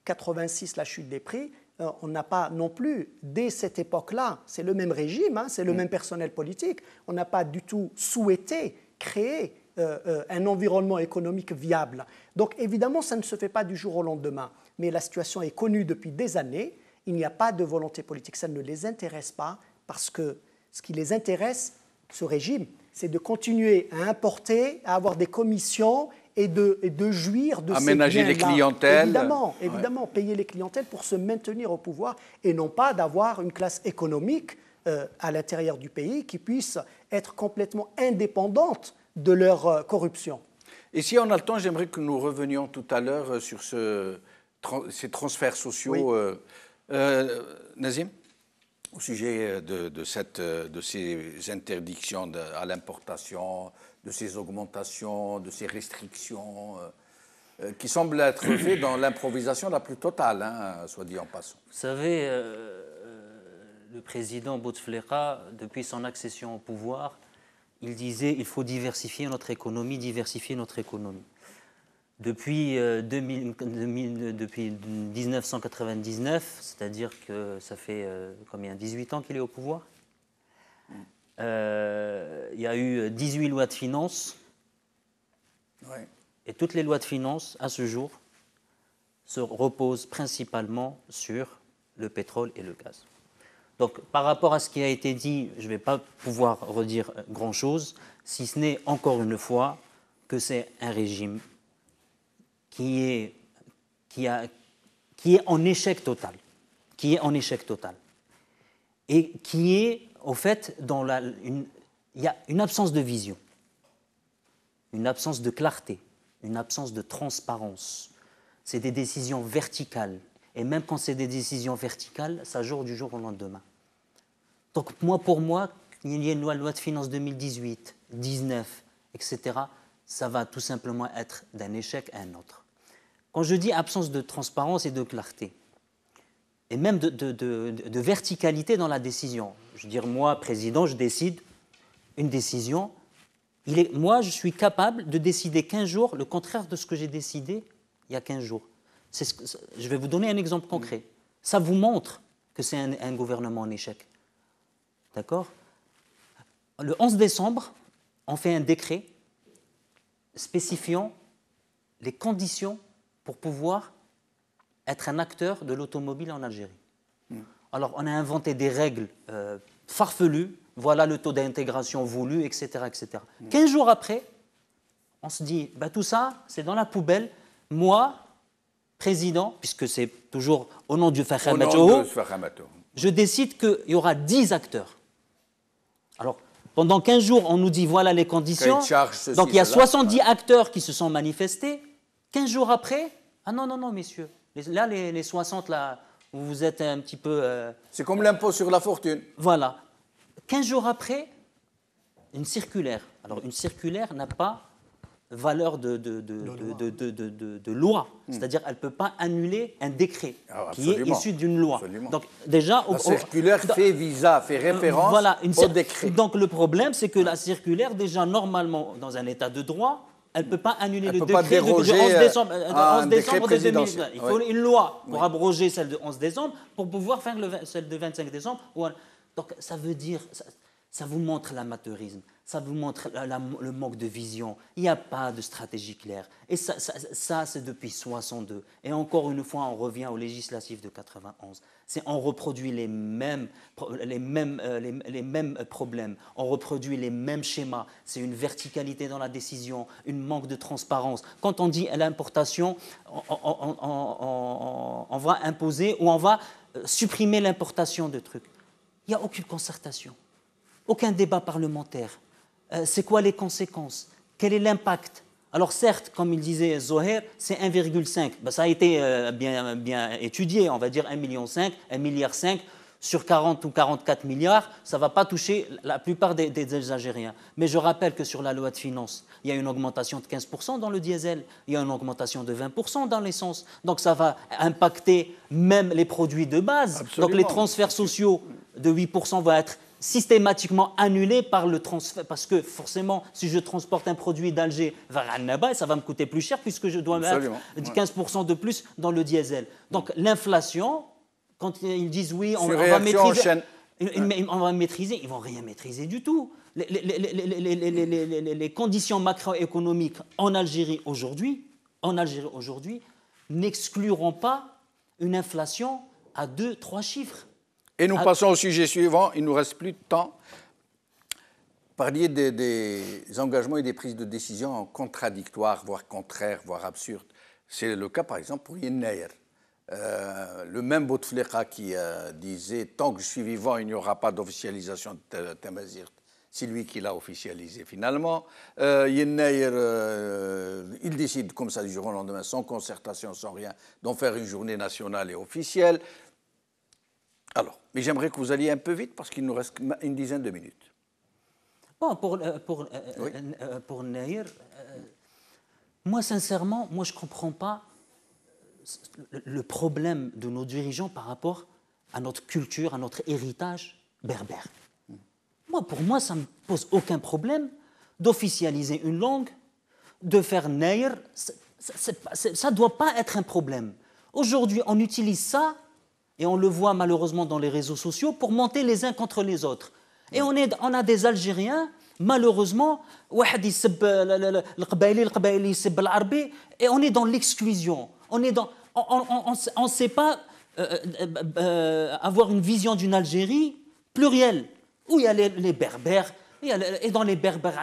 [SPEAKER 4] 86, la chute des prix. On n'a pas non plus, dès cette époque-là, c'est le même régime, hein, c'est le même personnel politique, on n'a pas du tout souhaité créer un environnement économique viable. Donc évidemment, ça ne se fait pas du jour au lendemain, mais la situation est connue depuis des années, il n'y a pas de volonté politique, ça ne les intéresse pas, parce que ce qui les intéresse, ce régime, c'est de continuer à importer, à avoir des commissions et de jouir de
[SPEAKER 1] aménager les clientèles.
[SPEAKER 4] Évidemment, payer les clientèles pour se maintenir au pouvoir et non pas d'avoir une classe économique à l'intérieur du pays qui puisse être complètement indépendante de leur corruption.
[SPEAKER 1] Et si on a le temps, j'aimerais que nous revenions tout à l'heure sur ces transferts sociaux. Oui. Nazim, au sujet de ces interdictions à l'importation, de ces augmentations, de ces restrictions qui semblent être faites dans l'improvisation la plus totale, hein, soit dit en passant.
[SPEAKER 5] Vous savez, le président Bouteflika, depuis son accession au pouvoir, il disait qu'il faut diversifier notre économie, Depuis 1999, c'est-à-dire que ça fait 18 ans qu'il est au pouvoir, il y a eu 18 lois de finances, ouais. Et toutes les lois de finances, à ce jour, se reposent principalement sur le pétrole et le gaz. Donc, par rapport à ce qui a été dit, je ne vais pas pouvoir redire grand-chose, si ce n'est encore une fois que c'est un régime qui est en échec total, et qui est, au fait, il y a une absence de vision, une absence de clarté, une absence de transparence. C'est des décisions verticales, et même quand c'est des décisions verticales, ça joue du jour au lendemain. Donc pour moi, il y a une loi de finances 2018, 19, etc., ça va tout simplement être d'un échec à un autre. Quand je dis absence de transparence et de clarté, et même de verticalité dans la décision, je veux dire, moi, président, je décide une décision, moi, je suis capable de décider 15 jours le contraire de ce que j'ai décidé il y a 15 jours. Je vais vous donner un exemple concret. Ça vous montre que c'est un gouvernement en échec. D'accord ? Le 11 décembre, on fait un décret spécifiant les conditions pour pouvoir être un acteur de l'automobile en Algérie. Alors, on a inventé des règles farfelues, voilà le taux d'intégration voulu, etc. etc. 15 jours après, on se dit, tout ça, c'est dans la poubelle. Moi, président, puisque c'est toujours au nom du Fakhamatoho, je décide qu'il y aura 10 acteurs. Alors, pendant 15 jours, on nous dit, voilà les conditions. Donc, il y a 70 acteurs qui se sont manifestés. 15 jours après, non, messieurs. Là, les 60, là, vous êtes un petit peu...
[SPEAKER 1] C'est comme l'impôt sur la fortune.
[SPEAKER 5] Voilà. 15 jours après, une circulaire. Alors, une circulaire n'a pas valeur de loi. C'est-à-dire qu'elle ne peut pas annuler un décret qui est issu d'une loi. Absolument. Donc, déjà,
[SPEAKER 1] la circulaire fait référence au décret.
[SPEAKER 5] Donc, le problème, c'est que la circulaire, déjà, normalement, dans un état de droit, elle ne peut pas annuler le décret du 11 décembre, de 2020. Il faut une loi pour abroger celle de 11 décembre pour pouvoir faire celle de 25 décembre. Donc, ça veut dire, ça vous montre l'amateurisme, ça vous montre le manque de vision. Il n'y a pas de stratégie claire. Et ça c'est depuis 62. Et encore une fois, on revient aux législatives de 91. On reproduit les mêmes problèmes, on reproduit les mêmes schémas. C'est une verticalité dans la décision, un manque de transparence. Quand on dit l'importation, on va imposer ou on va supprimer l'importation de trucs. Il n'y a aucune concertation, aucun débat parlementaire. C'est quoi les conséquences? Quel est l'impact? Alors certes, comme il disait Zoher, c'est 1,5. Ben, ça a été bien étudié, on va dire 1,5 million, 1,5 milliard sur 40 ou 44 milliards, ça ne va pas toucher la plupart des Algériens. Mais je rappelle que sur la loi de finances, il y a une augmentation de 15% dans le diesel, il y a une augmentation de 20% dans l'essence. Donc ça va impacter même les produits de base.
[SPEAKER 1] Absolument.
[SPEAKER 5] Donc les transferts sociaux de 8% vont être systématiquement annulés par le transfert, parce que forcément, si je transporte un produit d'Alger vers Annaba, ça va me coûter plus cher puisque je dois mettre 15% de plus dans le diesel. Donc l'inflation, quand ils disent oui, on va maîtriser, on va maîtriser, ils ne vont rien maîtriser du tout. Les conditions macroéconomiques en Algérie aujourd'hui n'excluront pas une inflation à 2-3 chiffres.
[SPEAKER 1] Et nous passons au sujet suivant, il ne nous reste plus de temps. Parliez des engagements et des prises de décision contradictoires, voire contraires, voire absurdes. C'est le cas par exemple pour Yennayer. Le même Bouteflika qui disait « Tant que je suis vivant, il n'y aura pas d'officialisation de Tamazirt ». C'est lui qui l'a officialisé finalement. Yennayer, il décide comme ça du jour au lendemain, sans concertation, sans rien, d'en faire une journée nationale et officielle. Alors, mais j'aimerais que vous alliez un peu vite parce qu'il nous reste une dizaine de minutes.
[SPEAKER 5] Bon, pour Nayer, moi sincèrement, je ne comprends pas le problème de nos dirigeants par rapport à notre culture, à notre héritage berbère. Pour moi, ça ne me pose aucun problème d'officialiser une langue, de faire Nayer, ça ne doit pas être un problème. Aujourd'hui, on utilise ça, et on le voit malheureusement dans les réseaux sociaux, pour monter les uns contre les autres. Et on a des Algériens, malheureusement, et on est dans l'exclusion. On ne sait pas avoir une vision d'une Algérie plurielle, où il y a les Berbères, et dans les Berbères,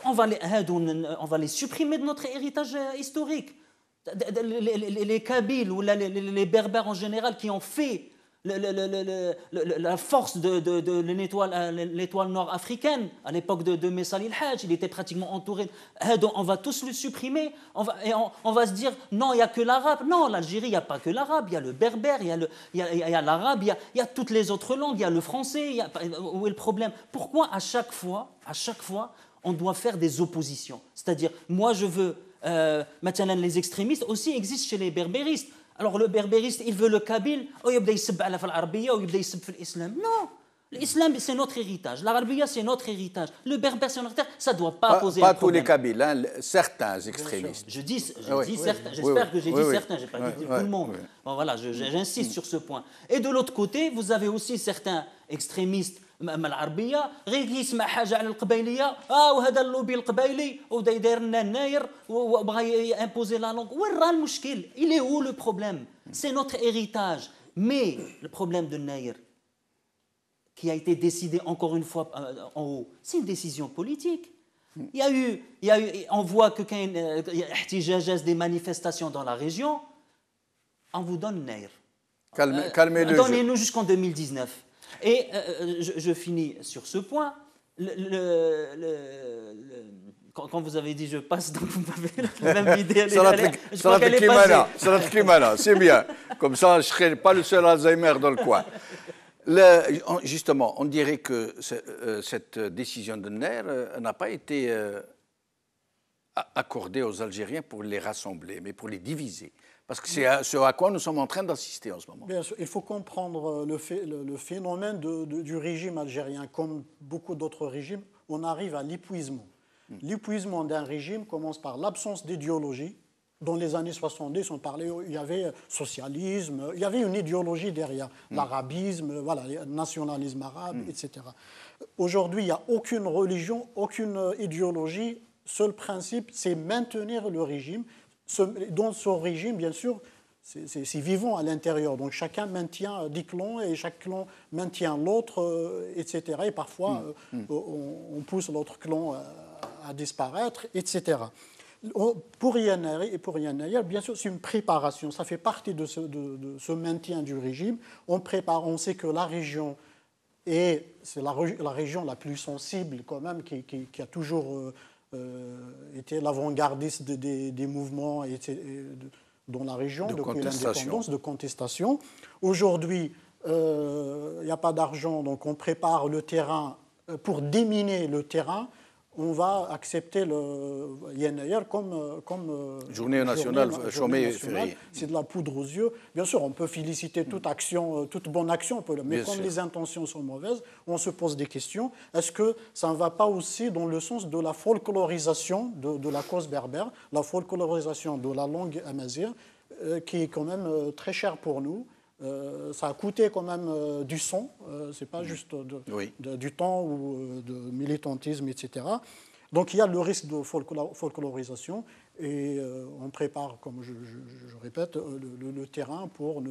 [SPEAKER 5] on va les supprimer de notre héritage historique. Les Kabyles ou les Berbères en général qui ont fait la force de l'étoile nord-africaine à l'époque de Messali el-Hajj, il était pratiquement entouré. On va tous le supprimer, on va se dire non, il n'y a que l'arabe. Non, l'Algérie, il n'y a pas que l'arabe, il y a le berbère, il y a l'arabe, il y a toutes les autres langues, il y a le français. Où est le problème? Pourquoi à chaque fois, on doit faire des oppositions? C'est-à-dire, moi je veux. Maintenant, les extrémistes aussi existent chez les berbéristes. Alors le berbériste, il veut le kabyle, ou il يسب على العربية ou il يسب في l'islam. Non, l'islam c'est notre héritage, l'arabiya c'est notre héritage, le berbère c'est notre héritage, ça ne doit pas poser un problème.
[SPEAKER 1] Pas tous les kabyles, hein, certains extrémistes.
[SPEAKER 5] Je dis certains, j'espère que j'ai dit certains, je n'ai pas dit tout le monde. Bon, voilà, j'insiste sur ce point. Et de l'autre côté, vous avez aussi certains extrémistes العربيه غير يسمع حاجه على القبائليه وهذا اللوبي القبائلي وداير لنا الناير وبغى امبوزي لا لونغ. وين راه المشكل؟ Il est où le problème? C'est notre héritage. Mais le problème de Nayer, qui a été décidé encore une fois en haut, c'est une décision politique. Il y a eu, on voit que quand il y a des manifestations dans la région, on vous donne Nayer.
[SPEAKER 1] Calmez-le.
[SPEAKER 5] Donnez-nous jusqu'en 2019. Et je finis sur ce point. Quand vous avez dit je passe, donc vous m'avez la même idée.
[SPEAKER 1] C'est bien. Comme ça, je ne serai pas le seul Alzheimer dans le coin. Justement, on dirait que cette décision de Nayer n'a pas été accordée aux Algériens pour les rassembler, mais pour les diviser. Parce que c'est ce à quoi nous sommes en train d'assister en ce moment.
[SPEAKER 3] Bien sûr, il faut comprendre le phénomène du régime algérien. Comme beaucoup d'autres régimes, on arrive à l'épuisement. L'épuisement d'un régime commence par l'absence d'idéologie. Dans les années 70, on parlait, il y avait socialisme, il y avait une idéologie derrière, l'arabisme, voilà, le nationalisme arabe, etc. Aujourd'hui, il n'y a aucune religion, aucune idéologie. Seul principe, c'est maintenir le régime. Dans ce régime, bien sûr, c'est vivant à l'intérieur. Donc chacun maintient des clans et chaque clan maintient l'autre, etc. Et parfois, on pousse l'autre clan à disparaître, etc. Pour Yannayer et pour Yannayer, bien sûr, c'est une préparation. Ça fait partie de ce maintien du régime. On prépare, on sait que la région c'est la région la plus sensible quand même, qui a toujours été l'avant-gardiste des mouvements dans la région depuis l'indépendance, de contestation. Aujourd'hui, il n'y a pas d'argent, donc on prépare le terrain. Pour déminer le terrain, on va accepter le Yannayer comme
[SPEAKER 1] journée nationale chômée et fériée.
[SPEAKER 3] C'est de la poudre aux yeux. Bien sûr, on peut féliciter toute action, toute bonne action, mais comme les intentions sont mauvaises, on se pose des questions. Est-ce que ça ne va pas aussi dans le sens de la folklorisation de la cause berbère, la folklorisation de la langue amazigh, qui est quand même très chère pour nous? Ça a coûté quand même du sang, c'est pas juste du temps ou de militantisme, etc. Donc il y a le risque de folklorisation et on prépare, comme je répète, le terrain pour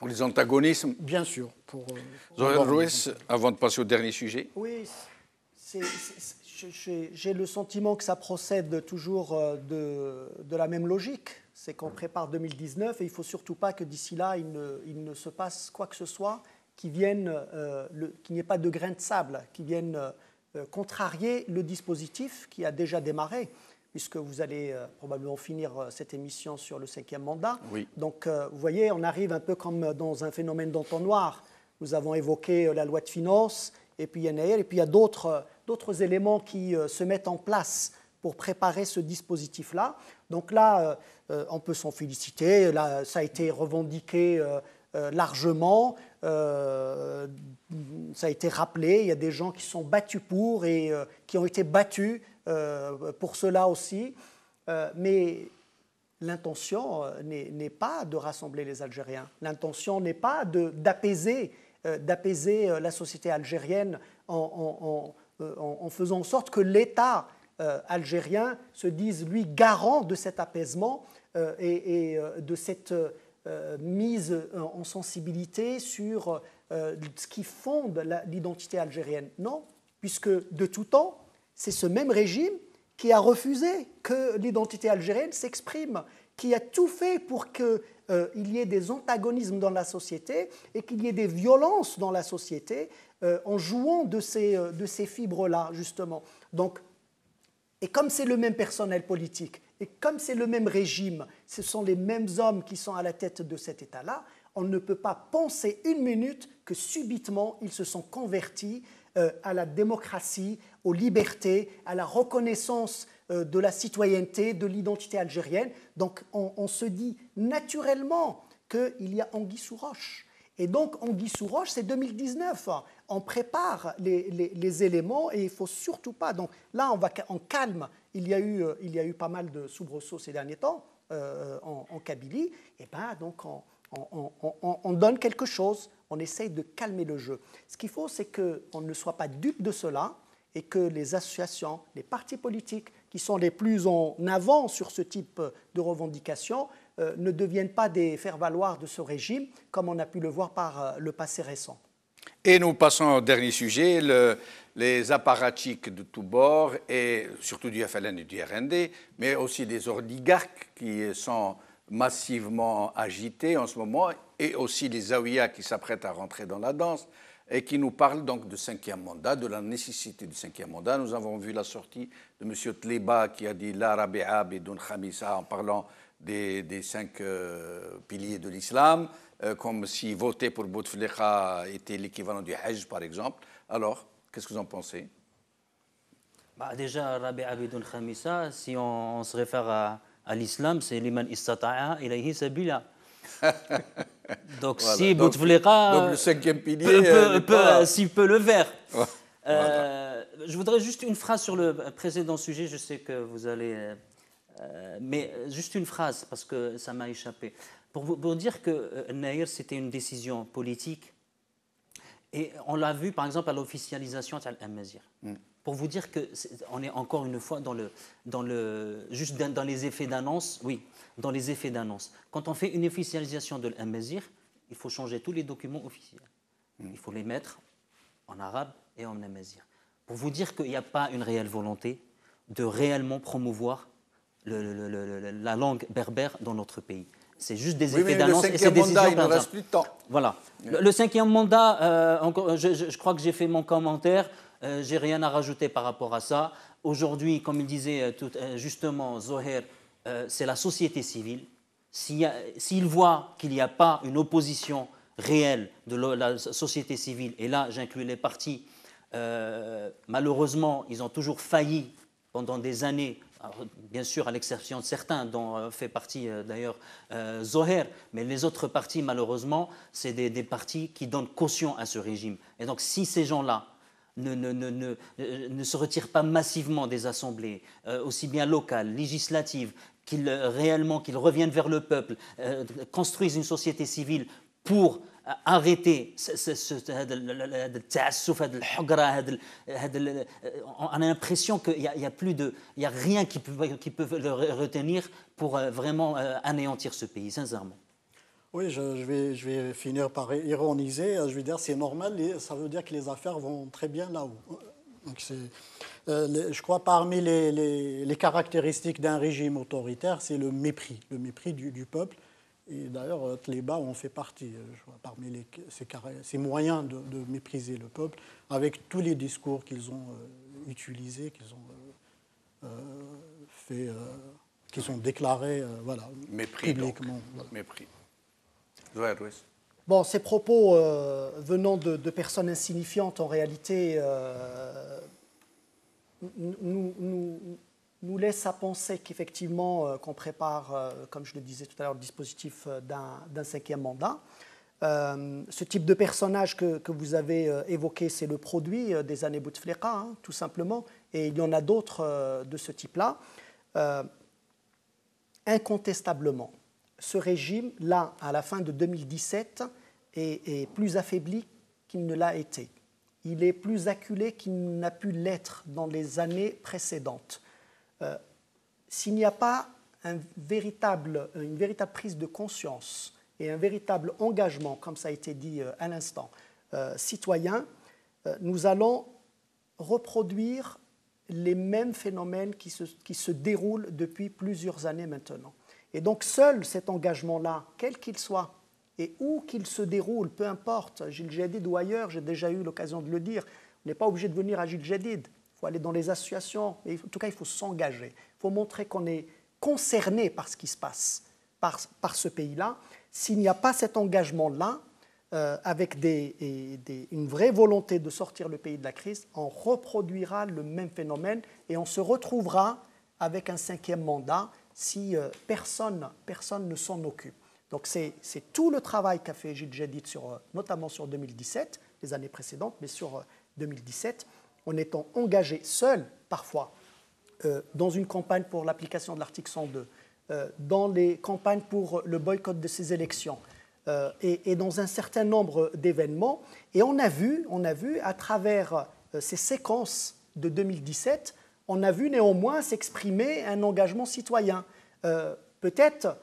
[SPEAKER 1] les antagonismes.
[SPEAKER 3] Bien sûr.
[SPEAKER 1] Zohar Rouès, avant de passer au dernier sujet.
[SPEAKER 4] Oui, j'ai le sentiment que ça procède toujours de la même logique. C'est qu'on prépare 2019 et il ne faut surtout pas que d'ici là, il ne se passe quoi que ce soit qu'il n'y ait pas de grain de sable, qui vienne contrarier le dispositif qui a déjà démarré, puisque vous allez probablement finir cette émission sur le 5e mandat.
[SPEAKER 1] Oui.
[SPEAKER 4] Donc, vous voyez, on arrive un peu comme dans un phénomène d'entonnoir. Nous avons évoqué la loi de finances, et puis Yannayer, et puis il y a d'autres éléments qui se mettent en place pour préparer ce dispositif-là. Donc là, on peut s'en féliciter. Là, ça a été revendiqué largement. Ça a été rappelé. Il y a des gens qui sont battus pour et qui ont été battus pour cela aussi. Mais l'intention n'est pas de rassembler les Algériens. L'intention n'est pas d'apaiser la société algérienne en faisant en sorte que l'État algérien se dise, lui, garant de cet apaisement et de cette mise en sensibilité sur ce qui fonde l'identité algérienne. Non, puisque de tout temps, c'est ce même régime qui a refusé que l'identité algérienne s'exprime, qui a tout fait pour qu'il y ait des antagonismes dans la société et qu'il y ait des violences dans la société en jouant de ces fibres-là, justement. Donc, et comme c'est le même personnel politique, et comme c'est le même régime, ce sont les mêmes hommes qui sont à la tête de cet État-là, on ne peut pas penser une minute que subitement ils se sont convertis à la démocratie, aux libertés, à la reconnaissance de la citoyenneté, de l'identité algérienne. Donc on se dit naturellement qu'il y a anguille sous roche. Et donc, anguille sous roche, c'est 2019. On prépare les éléments et il ne faut surtout pas. Donc là, on va en calme. Il y a eu pas mal de soubresauts ces derniers temps en Kabylie. Et bien, donc, on donne quelque chose. On essaye de calmer le jeu. Ce qu'il faut, c'est qu'on ne soit pas dupe de cela et que les associations, les partis politiques qui sont les plus en avant sur ce type de revendications ne deviennent pas des faire-valoir de ce régime, comme on a pu le voir par le passé récent.
[SPEAKER 1] Et nous passons au dernier sujet, les apparatchiks de tous bords, et surtout du FLN et du RND, mais aussi des oligarques qui sont massivement agités en ce moment, et aussi les Zaouïas qui s'apprêtent à rentrer dans la danse, et qui nous parlent donc de 5e mandat, de la nécessité du 5e mandat. Nous avons vu la sortie de M. Tléba qui a dit « La Rabi'a bidoun Khamisa » en parlant des 5 piliers de l'islam, comme si voter pour Bouteflika était l'équivalent du Hajj, par exemple. Alors, qu'est-ce que vous en pensez?
[SPEAKER 5] Déjà, Rabi'a bidoun Khamisa, si on se réfère à l'islam, c'est liman istata'a ilayhi sabila. Donc, voilà. Si Bouteflika.
[SPEAKER 1] Donc, le 5e pilier.
[SPEAKER 5] S'il peut le faire. Voilà. Je voudrais juste une phrase sur le précédent sujet. Je sais que vous allez. Mais juste une phrase, parce que ça m'a échappé. Pour dire que Naïr, c'était une décision politique. Et on l'a vu, par exemple, à l'officialisation d'Al-Amazigh. Pour vous dire qu'on est encore une fois dans les effets d'annonce. Oui, dans les effets d'annonce. Quand on fait une officialisation de l'Amazigh, il faut changer tous les documents officiels. Il faut les mettre en arabe et en amazigh. Pour vous dire qu'il n'y a pas une réelle volonté de réellement promouvoir la langue berbère dans notre pays. C'est juste des
[SPEAKER 1] oui,
[SPEAKER 5] effets
[SPEAKER 1] mais
[SPEAKER 5] d'annonce
[SPEAKER 1] le
[SPEAKER 5] et c'est
[SPEAKER 1] cinquième mandat, il
[SPEAKER 5] décisions.
[SPEAKER 1] ne reste plus de temps.
[SPEAKER 5] Voilà. Le cinquième mandat, je crois que j'ai fait mon commentaire. J'ai rien à rajouter par rapport à ça. Aujourd'hui, comme il disait justement Zoher, c'est la société civile. S'il voit qu'il n'y a pas une opposition réelle de la société civile, et là j'inclus les partis, malheureusement ils ont toujours failli pendant des années, alors, bien sûr à l'exception de certains dont fait partie d'ailleurs Zoher, mais les autres partis malheureusement c'est des partis qui donnent caution à ce régime. Et donc si ces gens-là ne se retirent pas massivement des assemblées, aussi bien locales, législatives, qu'ils reviennent vers le peuple, construisent une société civile pour arrêter on a l'impression qu'il n'y a rien qui peut le retenir pour vraiment anéantir ce pays, sincèrement.
[SPEAKER 3] Oui, je vais finir par ironiser. Je vais dire c'est normal, ça veut dire que les affaires vont très bien là-haut. Donc je crois parmi les caractéristiques d'un régime autoritaire, c'est le mépris du peuple. Et d'ailleurs, Tléba en fait partie, je crois, parmi ces moyens de mépriser le peuple, avec tous les discours qu'ils ont utilisés, qu'ils ont déclarés voilà, publiquement.
[SPEAKER 1] Voilà. Mépris.
[SPEAKER 4] Bon, ces propos venant de personnes insignifiantes, en réalité, nous laissent à penser qu'effectivement, qu'on prépare, comme je le disais tout à l'heure, le dispositif d'un cinquième mandat. Ce type de personnage que vous avez évoqué, c'est le produit des années Bouteflika, hein, tout simplement, et il y en a d'autres de ce type-là. Incontestablement, ce régime, là, à la fin de 2017, est plus affaibli qu'il ne l'a été. Il est plus acculé qu'il n'a pu l'être dans les années précédentes. S'il n'y a pas une véritable prise de conscience et un véritable engagement, comme ça a été dit à l'instant, citoyen, nous allons reproduire les mêmes phénomènes qui se déroulent depuis plusieurs années maintenant. Et donc seul cet engagement-là, quel qu'il soit, et où qu'il se déroule, peu importe, Gil Jadid ou ailleurs, j'ai déjà eu l'occasion de le dire, on n'est pas obligé de venir à Gil Jadid, il faut aller dans les associations, mais en tout cas il faut s'engager, il faut montrer qu'on est concerné par ce qui se passe, par ce pays-là. S'il n'y a pas cet engagement-là, avec une vraie volonté de sortir le pays de la crise, on reproduira le même phénomène et on se retrouvera avec un cinquième mandat si personne ne s'en occupe. Donc c'est tout le travail qu'a fait Gil Jadid, notamment sur 2017, les années précédentes, mais sur 2017, en étant engagé seul, parfois, dans une campagne pour l'application de l'article 102, dans les campagnes pour le boycott de ces élections, et dans un certain nombre d'événements. Et on a vu à travers ces séquences de 2017, on a vu néanmoins s'exprimer un engagement citoyen. Peut-être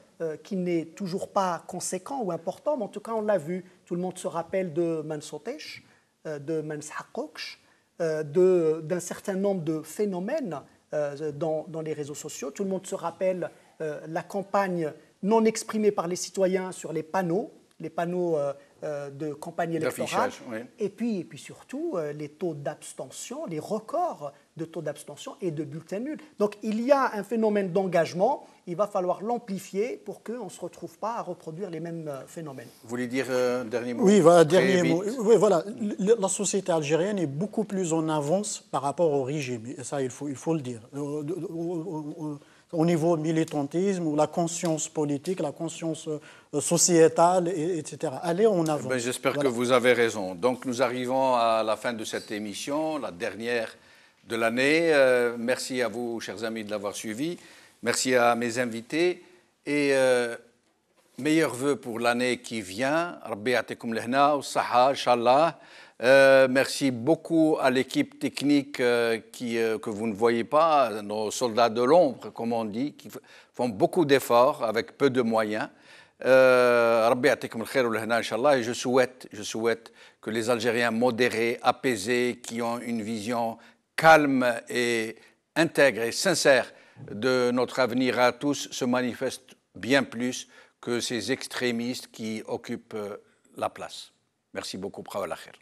[SPEAKER 4] qu'il n'est toujours pas conséquent ou important, mais en tout cas on l'a vu. Tout le monde se rappelle de Mansotesh, de Manshakoksh, d'un certain nombre de phénomènes dans les réseaux sociaux. Tout le monde se rappelle la campagne non exprimée par les citoyens sur les panneaux de campagne électorale.
[SPEAKER 1] Oui.
[SPEAKER 4] Et puis surtout, les taux d'abstention, les records de taux d'abstention et de bulletins nuls. Donc il y a un phénomène d'engagement, il va falloir l'amplifier pour qu'on ne se retrouve pas à reproduire les mêmes phénomènes.
[SPEAKER 1] Vous voulez dire un dernier mot?
[SPEAKER 3] Oui, voilà, dernier mot. Oui, voilà. La société algérienne est beaucoup plus en avance par rapport au régime, et ça il faut le dire. Au niveau militantisme, ou la conscience politique, la conscience sociétale, etc. Allez en avant.
[SPEAKER 1] J'espère que vous avez raison. Donc nous arrivons à la fin de cette émission, la dernière de l'année. Merci à vous, chers amis, de l'avoir suivi. Merci à mes invités. Et meilleurs vœux pour l'année qui vient. Rabbi ya'tikum l'hna wa saha, Inch'Allah. Merci beaucoup à l'équipe technique que vous ne voyez pas, nos soldats de l'ombre, comme on dit, qui font beaucoup d'efforts avec peu de moyens. Rabbi ya'tikum al-khair wa l'hna, Inch'Allah. Et je souhaite que les Algériens modérés, apaisés, qui ont une vision calme et intègre et sincère de notre avenir à tous se manifeste bien plus que ces extrémistes qui occupent la place. Merci beaucoup. Bravo la khair.